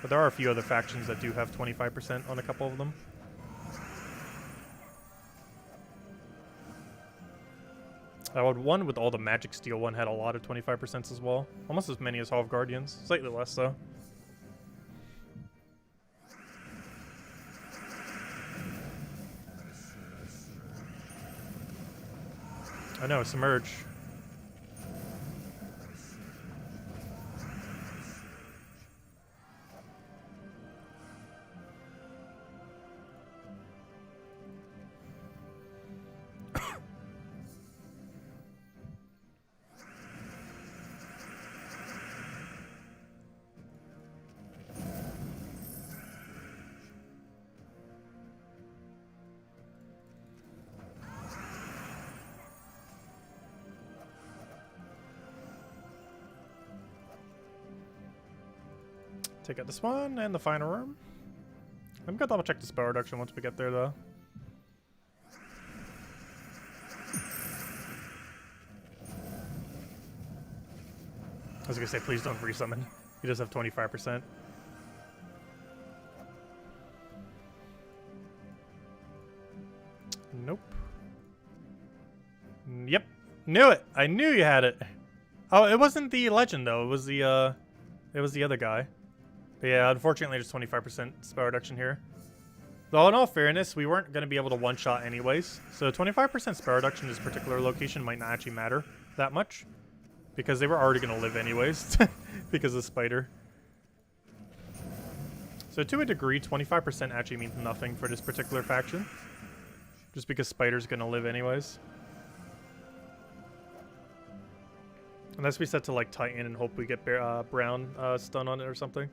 [SPEAKER 1] But there are a few other factions that do have 25% on a couple of them. One with all the magic steel one had a lot of 25% as well. Almost as many as Hall of Guardians. Slightly less though. I know, Submerge. Take out this one and the final room. I'm gonna double check the spell reduction once we get there though. I was gonna say, please don't resummon. He does have 25%. Nope. Yep. Knew it! I knew you had it! Oh, it wasn't the legend though, it was the other guy. But yeah, unfortunately there's 25% spell reduction here. Though in all fairness, we weren't going to be able to one-shot anyways. So 25% spell reduction in this particular location might not actually matter that much. Because they were already going to live anyways. Because of Spider. So to a degree, 25% actually means nothing for this particular faction. Just because Spider's going to live anyways. Unless we set to like Titan and hope we get Brown stun on it or something.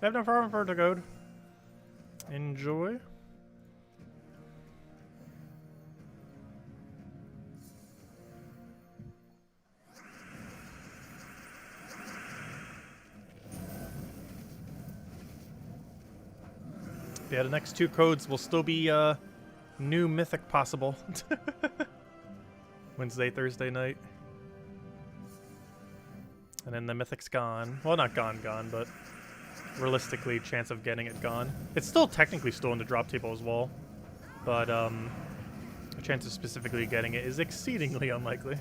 [SPEAKER 1] I have no problem for it to go. Enjoy. Yeah, the next two codes will still be new mythic possible. Wednesday, Thursday night. And then the mythic's gone. Well, not gone, but realistically, chance of getting it gone. It's still technically still in the drop table as well, but the chance of specifically getting it is exceedingly unlikely.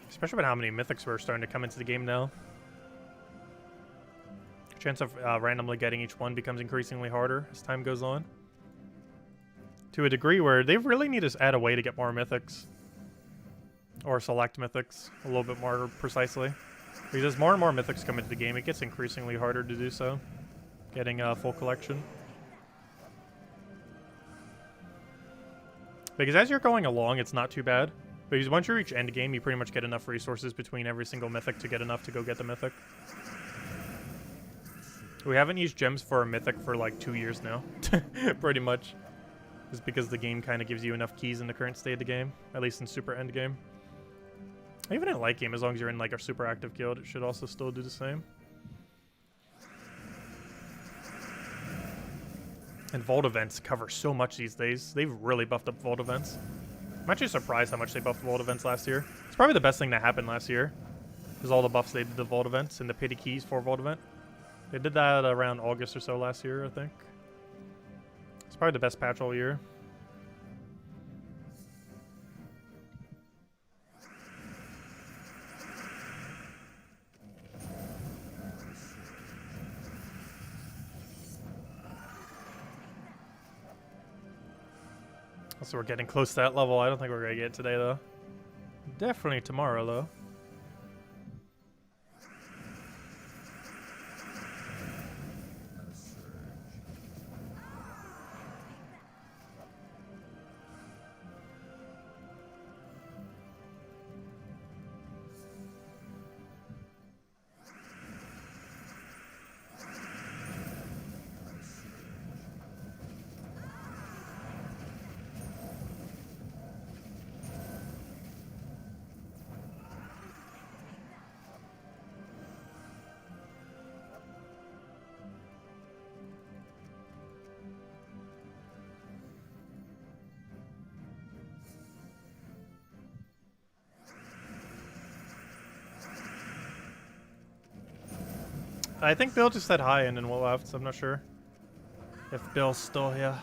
[SPEAKER 1] Especially with how many mythics were starting to come into the game now. Chance of randomly getting each one becomes increasingly harder as time goes on. To a degree where they really need to add a way to get more mythics. Or select mythics a little bit more precisely. Because as more and more mythics come into the game, it gets increasingly harder to do so. Getting a full collection. Because as you're going along, it's not too bad. Because once you reach endgame, you pretty much get enough resources between every single mythic to get enough to go get the mythic. We haven't used gems for a mythic for like 2 years now. Pretty much. Just because the game kind of gives you enough keys in the current state of the game. At least in super endgame. Even in late game, as long as you're in like a super active guild, it should also still do the same. And vault events cover so much these days. They've really buffed up vault events. I'm actually surprised how much they buffed vault events last year. It's probably the best thing that happened last year. Is all the buffs they did to vault events and the pity keys for vault event. They did that around August or so last year, I think. It's probably the best patch all year. So we're getting close to that level. I don't think we're going to get it today, though. Definitely tomorrow, though. I think Bill just said hi and then we'll left, so I'm not sure if Bill's still here.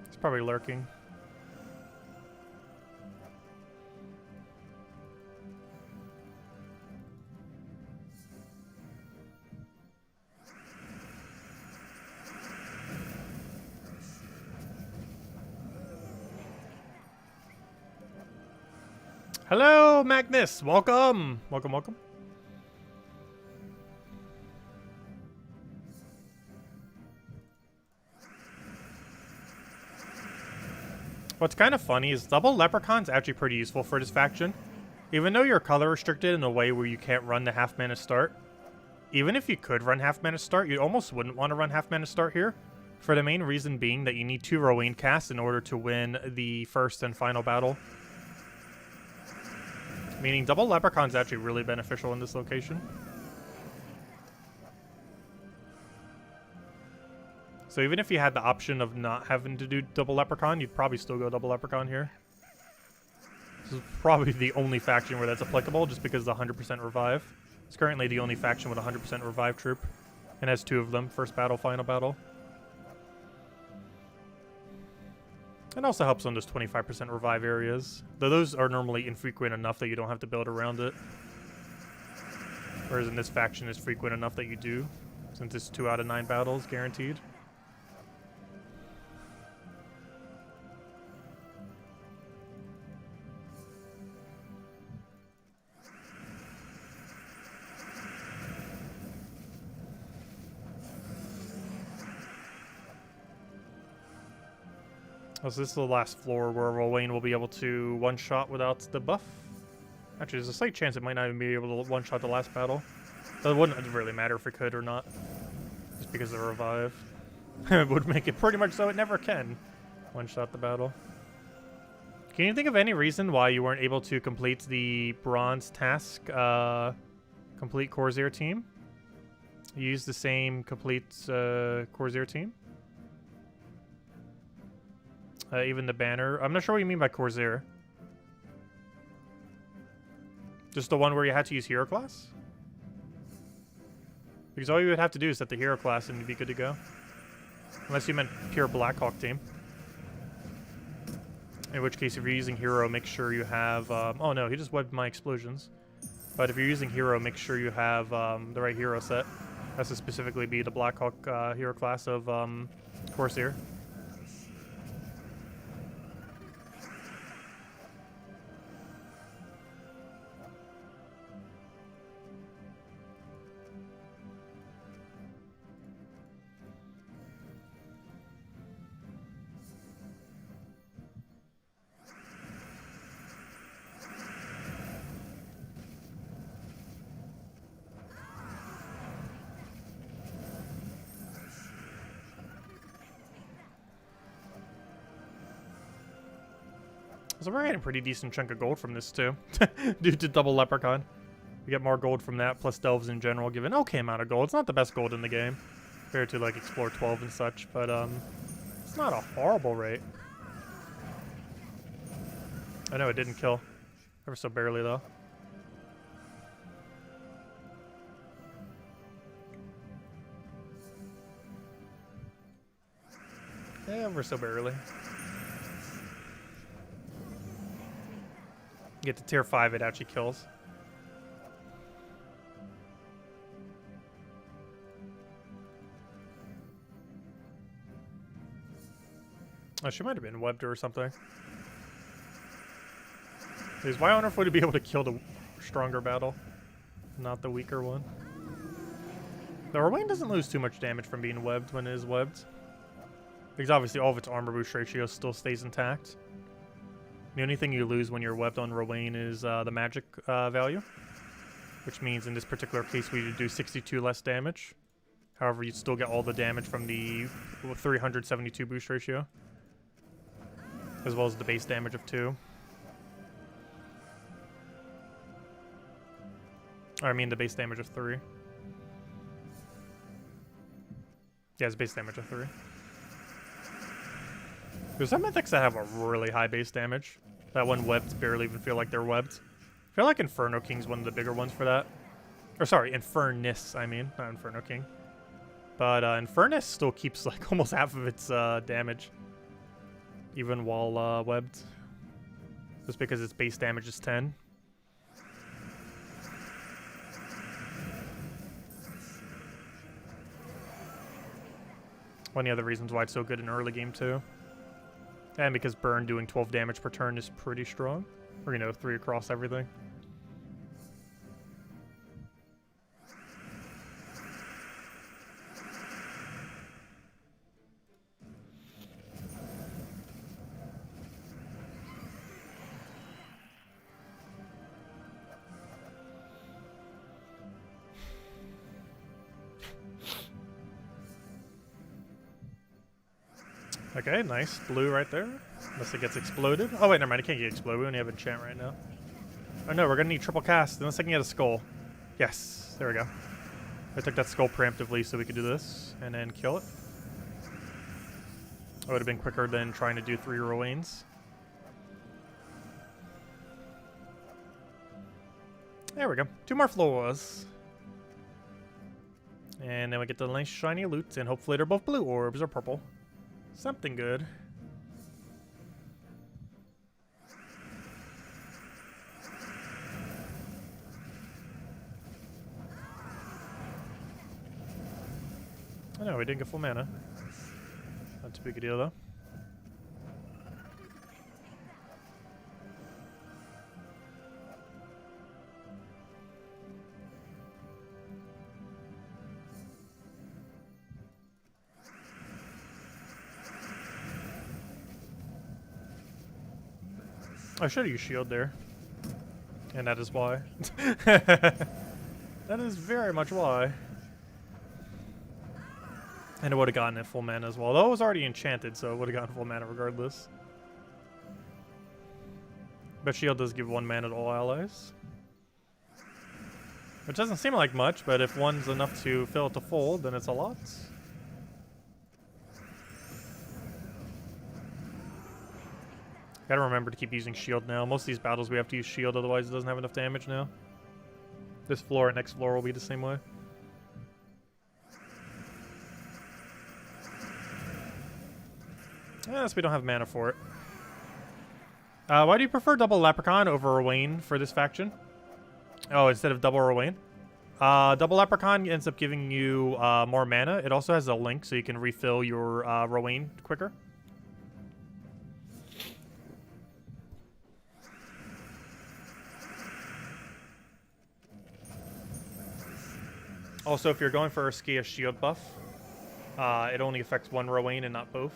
[SPEAKER 1] He's probably lurking. Hello, Magnus. Welcome. Welcome, welcome. What's kind of funny is double leprechaun's actually pretty useful for this faction. Even though you're color restricted in a way where you can't run the half mana start, even if you could run half mana start, you almost wouldn't want to run half mana start here. For the main reason being that you need 2 Rowan casts in order to win the first and final battle. Meaning double leprechaun's actually really beneficial in this location. So even if you had the option of not having to do double leprechaun, you'd probably still go double leprechaun here. This is probably the only faction where that's applicable, just because of the 100% revive. It's currently the only faction with a 100% revive troop, and has 2 of them, first battle, final battle. And also helps on those 25% revive areas, though those are normally infrequent enough that you don't have to build around it. Whereas in this faction, it's frequent enough that you do, since it's 2 out of 9 battles guaranteed. So this is the last floor where Rowan will be able to one-shot without the buff. Actually, there's a slight chance it might not even be able to one-shot the last battle. But it wouldn't really matter if it could or not. Just because of the revive. It would make it pretty much so it never can one-shot the battle. Can you think of any reason why you weren't able to complete the bronze task, complete Corsair team? Use the same complete Corsair team? Even the banner. I'm not sure what you mean by Corsair. Just the one where you had to use hero class? Because all you would have to do is set the hero class and you'd be good to go. Unless you meant pure Blackhawk team. In which case, if you're using hero, make sure you have... oh no, he just webbed my explosions. But if you're using hero, make sure you have the right hero set. Has to specifically be the Blackhawk hero class of Corsair. So we're getting a pretty decent chunk of gold from this too, due to double leprechaun. We get more gold from that, plus delves in general give an okay amount of gold. It's not the best gold in the game, compared to like Explore 12 and such, but it's not a horrible rate. I know it didn't kill, ever so barely though. Yeah, ever so barely. Get to tier 5, it actually kills. Oh, she might have been webbed or something. Because why on earth would it be able to kill the stronger battle, not the weaker one? The Rowan doesn't lose too much damage from being webbed when it is webbed. Because obviously all of its armor boost ratio still stays intact. The only thing you lose when you're webbed on Rowan is the magic value. Which means in this particular case we do 62 less damage. However, you still get all the damage from the 372 boost ratio. As well as the base damage of 2. Or I mean the base damage of 3. Yeah, it's base damage of 3. There's some mythics that have a really high base damage. That when webbed barely even feel like they're webbed. I feel like Inferno King's one of the bigger ones for that. Or sorry, Infernus, I mean. Not Inferno King. But Infernus still keeps like almost half of its damage. Even while webbed. Just because its base damage is 10. One of the other reasons why it's so good in early game too. And because burn doing 12 damage per turn is pretty strong. Or, you know, 3 across everything. Okay, nice. Blue right there. Unless it gets exploded. Oh, wait, never mind. It can't get exploded. We only have enchant right now. Oh, no. We're going to need triple cast. Unless I can get a skull. Yes. There we go. I took that skull preemptively so we could do this. And then kill it. It would have been quicker than trying to do 3 Rowains. There we go. 2 more floors. And then we get the nice shiny loot. And hopefully they're both blue orbs or purple. Something good. I know, we didn't get full mana. Not too big a deal, though. I should have used shield there. And that is why. That is very much why. And it would have gotten it full mana as well. Though it was already enchanted, so it would have gotten full mana regardless. But shield does give 1 mana to all allies. Which doesn't seem like much, but if one's enough to fill it to full, then it's a lot. Gotta remember to keep using shield now. Most of these battles we have to use shield, otherwise it doesn't have enough damage now. This floor and next floor will be the same way. Yes, we don't have mana for it. Why do you prefer double Leprechaun over Rowan for this faction? Oh, instead of double Rowan? Double Leprechaun ends up giving you more mana. It also has a link so you can refill your Rowan quicker. Also, if you're going for a Skia shield buff, it only affects 1 Rowan and not both.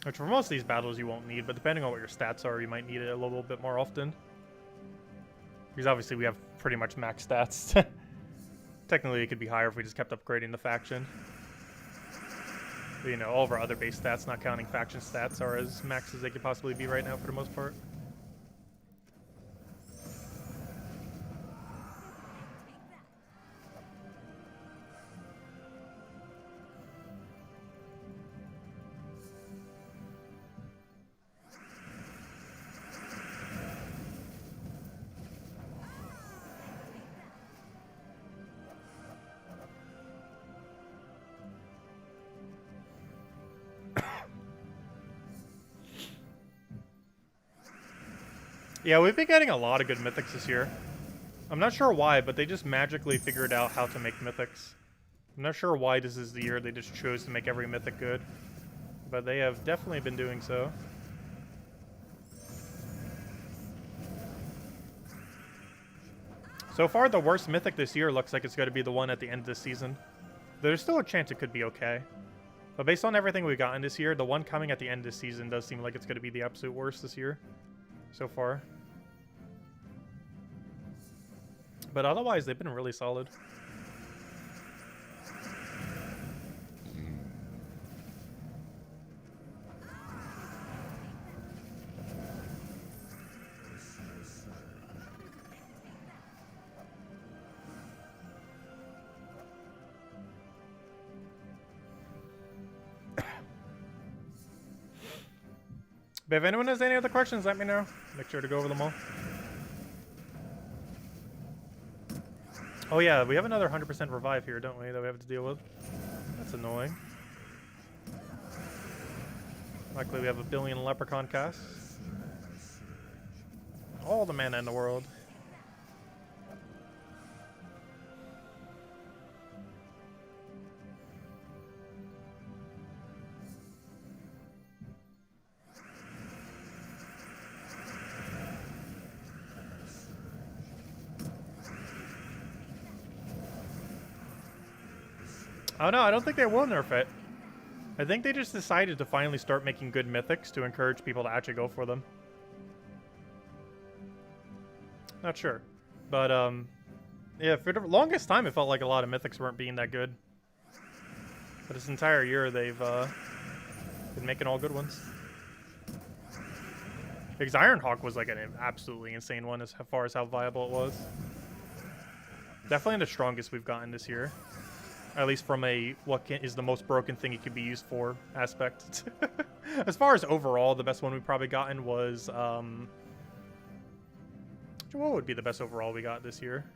[SPEAKER 1] Which for most of these battles you won't need, but depending on what your stats are, you might need it a little bit more often. Because obviously we have pretty much max stats. Technically it could be higher if we just kept upgrading the faction. But, you know, all of our other base stats, not counting faction stats, are as max as they could possibly be right now for the most part. Yeah, we've been getting a lot of good mythics this year. I'm not sure why, but they just magically figured out how to make mythics. I'm not sure why this is the year they just chose to make every mythic good. But they have definitely been doing so. So far, the worst mythic this year looks like it's going to be the one at the end of the season. There's still a chance it could be okay. But based on everything we've gotten this year, the one coming at the end of the season does seem like it's going to be the absolute worst this year. So far. But otherwise, they've been really solid. But if anyone has any other questions, let me know. Make sure to go over them all. Oh yeah, we have another 100% revive here, don't we, that we have to deal with? That's annoying. Luckily we have a billion leprechaun casts. All the mana in the world. Oh no, I don't think they will nerf it. I think they just decided to finally start making good mythics to encourage people to actually go for them. Not sure. But, yeah, for the longest time it felt like a lot of mythics weren't being that good. But this entire year they've, been making all good ones. Because Ironhawk was like an absolutely insane one as far as how viable it was. Definitely the strongest we've gotten this year. At least from a is the most broken thing it could be used for aspect. As far as overall, the best one we've probably gotten was what would be the best overall we got this year?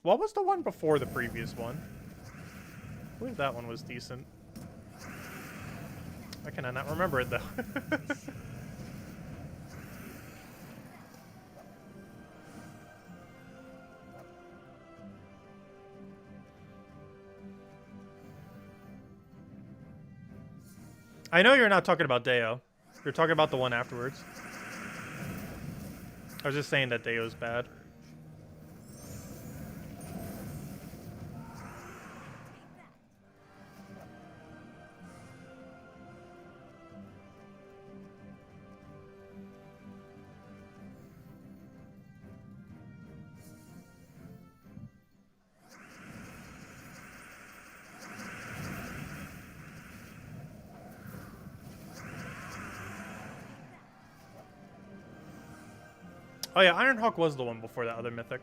[SPEAKER 1] What was the one before the previous one? I believe that one was decent. Why can I not remember it though? I know you're not talking about Deo. You're talking about the one afterwards. I was just saying that Deo's bad. Oh yeah, Ironhawk was the one before that other mythic.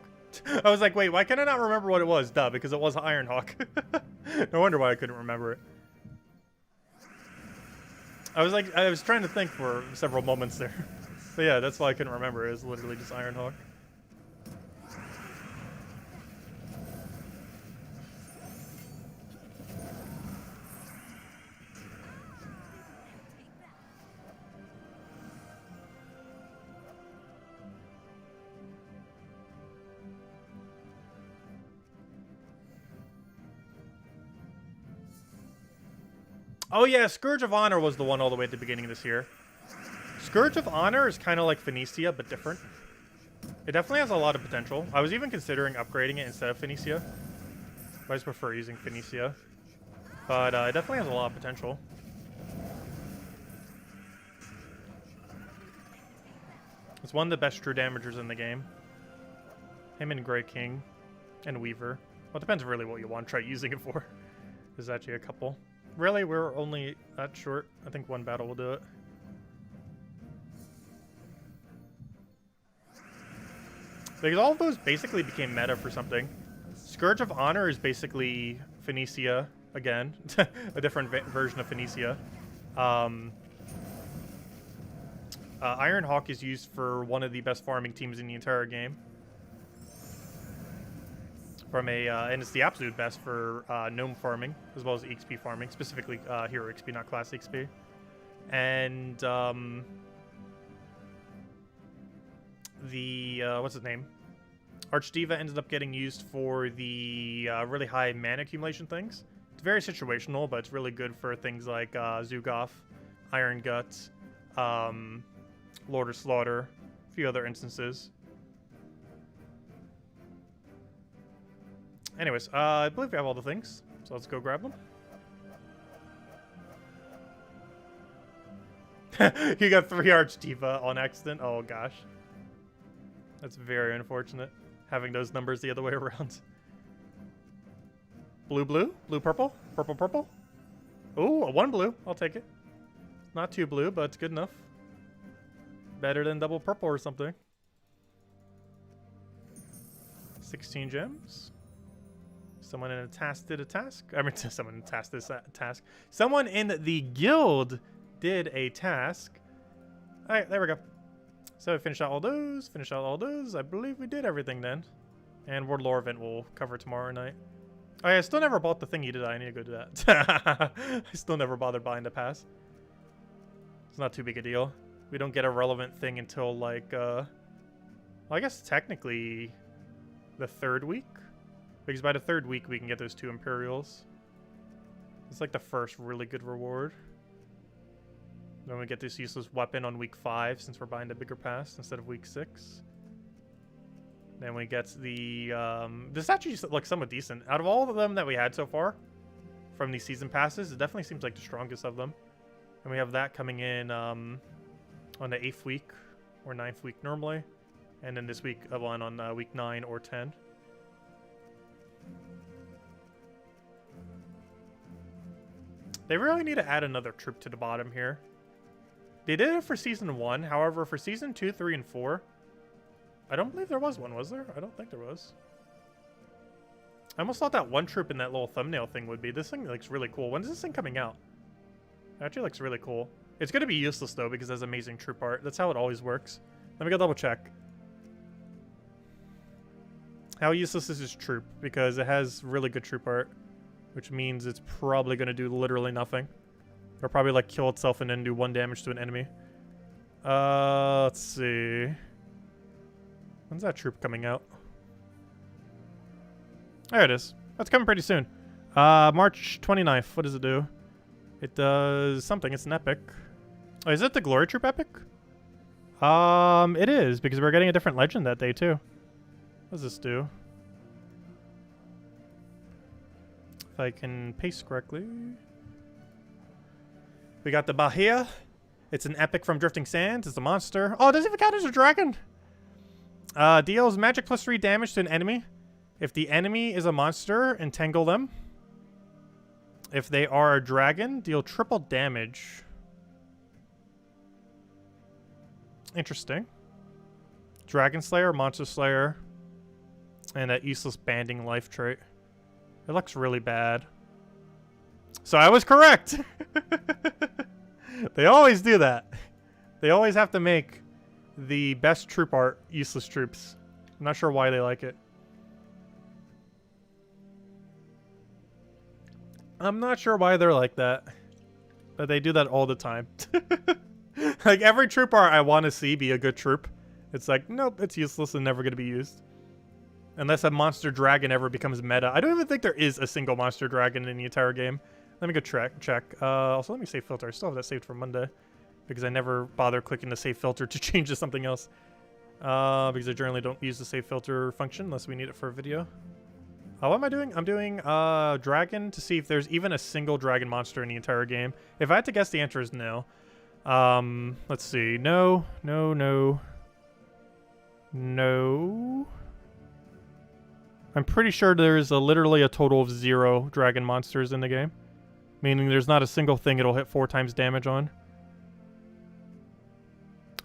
[SPEAKER 1] I was like, wait, why can I not remember what it was? Duh, because it was Ironhawk. No wonder why I couldn't remember it. I was trying to think for several moments there. But yeah, that's why I couldn't remember. It was literally just Ironhawk. Oh yeah, Scourge of Honor was the one all the way at the beginning of this year. Scourge of Honor is kind of like Phoenicia, but different. It definitely has a lot of potential. I was even considering upgrading it instead of Phoenicia. But I just prefer using Phoenicia. But it definitely has a lot of potential. It's one of the best true damagers in the game. Him and Grey King and Weaver. Well, it depends really what you want to try using it for. There's actually a couple. Really, we're only that short. I think one battle will do it. Because all of those basically became meta for something. Scourge of Honor is basically Phoenicia again. A different version of Phoenicia. Iron Hawk is used for one of the best farming teams in the entire game. And it's the absolute best for gnome farming, as well as EXP farming, specifically hero XP, not class XP. And what's his name? Archdiva ended up getting used for the really high mana accumulation things. It's very situational, but it's really good for things like Zugoff, Iron Guts, Lord of Slaughter, a few other instances. Anyways, I believe we have all the things, so let's go grab them. You got 3 Archdiva on accident? Oh gosh. That's very unfortunate, having those numbers the other way around. Blue, blue? Blue, purple? Purple, purple? Ooh, 1 blue. I'll take it. Not too blue, but it's good enough. Better than double purple or something. 16 gems. Someone in a task did a task. I mean, someone in task did a task. Someone in the guild did a task. All right, there we go. So we finished out all those. Finished out all those. I believe we did everything then. And World Lore event we'll cover tomorrow night. Oh yeah, I still never bought the thingy, did I? I need to go do that. I still never bothered buying the pass. It's not too big a deal. We don't get a relevant thing until like, well, I guess technically the 3rd week. Because by the 3rd week, we can get those 2 Imperials. It's like the first really good reward. Then we get this useless weapon on week 5, since we're buying the bigger pass instead of week 6. Then we get the... this actually looks somewhat decent. Out of all of them that we had so far, from these season passes, it definitely seems like the strongest of them. And we have that coming in on the 8th week, or 9th week normally. And then this week, one on week 9 or 10. They really need to add another troop to the bottom here. They did it for Season 1. However, for Season 2, 3, and 4, I don't believe there was one, was there? I don't think there was. I almost thought that one troop in that little thumbnail thing would be. This thing looks really cool. When is this thing coming out? It actually looks really cool. It's going to be useless, though, because it has amazing troop art. That's how it always works. Let me go double check. How useless is this troop? Because it has really good troop art. Which means it's probably going to do literally nothing. It'll probably like kill itself and then do 1 damage to an enemy. Let's see. When's that troop coming out? There it is. That's coming pretty soon. March 29th. What does it do? It does something. It's an epic. Oh, is it the Glory Troop epic? It is, because we're getting a different legend that day too. What does this do? If I can paste correctly. We got the Bahia. It's an epic from Drifting Sands. It's a monster. Oh, it doesn't even count as a dragon. Deals magic +3 damage to an enemy. If the enemy is a monster, entangle them. If they are a dragon, deal triple damage. Interesting. Dragon Slayer, Monster Slayer, and that useless banding life trait. It looks really bad. So I was correct. They always do that. They always have to make the best troop art useless troops. I'm not sure why they like it. I'm not sure why they're like that. But they do that all the time. Like every troop art I want to see be a good troop. It's like, nope, it's useless and never going to be used. Unless a monster dragon ever becomes meta. I don't even think there is a single monster dragon in the entire game. Let me go check. Also, let me save filter. I still have that saved for Monday. Because I never bother clicking the save filter to change to something else. Because I generally don't use the save filter function unless we need it for a video. What am I doing? I'm doing dragon to see if there's even a single dragon monster in the entire game. If I had to guess, the answer is no. Let's see. No. I'm pretty sure there's literally a total of 0 dragon monsters in the game. Meaning there's not a single thing it'll hit 4 times damage on.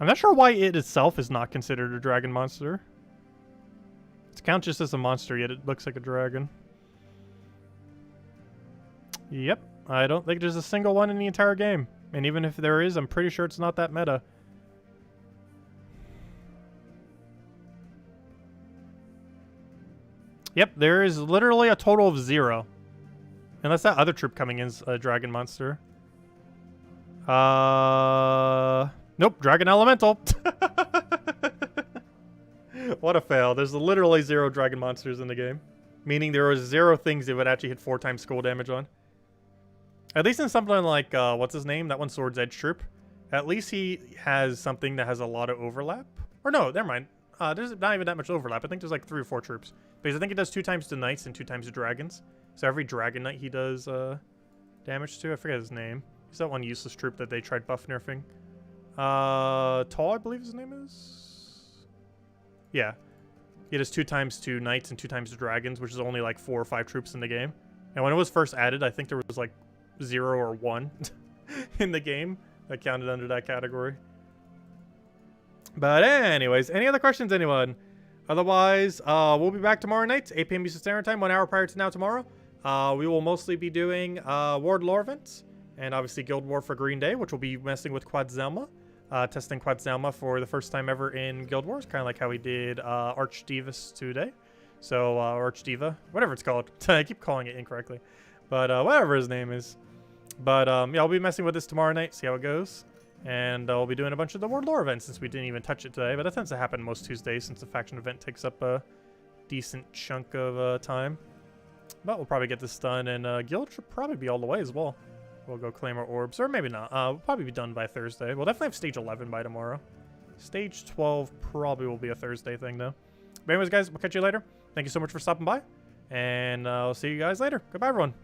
[SPEAKER 1] I'm not sure why it itself is not considered a dragon monster. It counts just as a monster, yet it looks like a dragon. Yep, I don't think there's a single one in the entire game. And even if there is, I'm pretty sure it's not that meta. Yep, there is literally a total of 0. Unless that other troop coming in is a dragon monster. Nope, dragon elemental. What a fail. There's literally 0 dragon monsters in the game. Meaning there are 0 things it would actually hit 4 times skull damage on. At least in something like, what's his name? That one's Sword's Edge troop. At least he has something that has a lot of overlap. Or no, never mind. There's not even that much overlap. I think there's like 3 or 4 troops. Because I think it does 2 times to knights and 2 times to dragons. So every dragon knight he does damage to. I forget his name. He's that one useless troop that they tried buff nerfing. Tall, I believe his name is? Yeah. He does 2 times to knights and 2 times to dragons, which is only like 4 or 5 troops in the game. And when it was first added, I think there was like 0 or 1 in the game that counted under that category. But anyways, any other questions, anyone? Otherwise, we'll be back tomorrow night, 8 p.m. Eastern Standard Time, 1 hour prior to now tomorrow. We will mostly be doing Ward lore events, and obviously Guild War for Green Day, which will be messing with Quad Zelma. Testing Quad Zelma for the first time ever in Guild Wars, kind of like how we did Archdivas today. So, Archdiva, whatever it's called. I keep calling it incorrectly. But whatever his name is. But yeah, I'll be messing with this tomorrow night, see how it goes. And we'll be doing a bunch of the Ward lore events since we didn't even touch it today. But that tends to happen most Tuesdays since the faction event takes up a decent chunk of time. But we'll probably get this done, and Guild should probably be all the way as well. We'll go claim our orbs, or maybe not. We'll probably be done by Thursday. We'll definitely have stage 11 by tomorrow. Stage 12 probably will be a Thursday thing, though. But anyways, guys, we'll catch you later. Thank you so much for stopping by, and I'll see you guys later. Goodbye, everyone.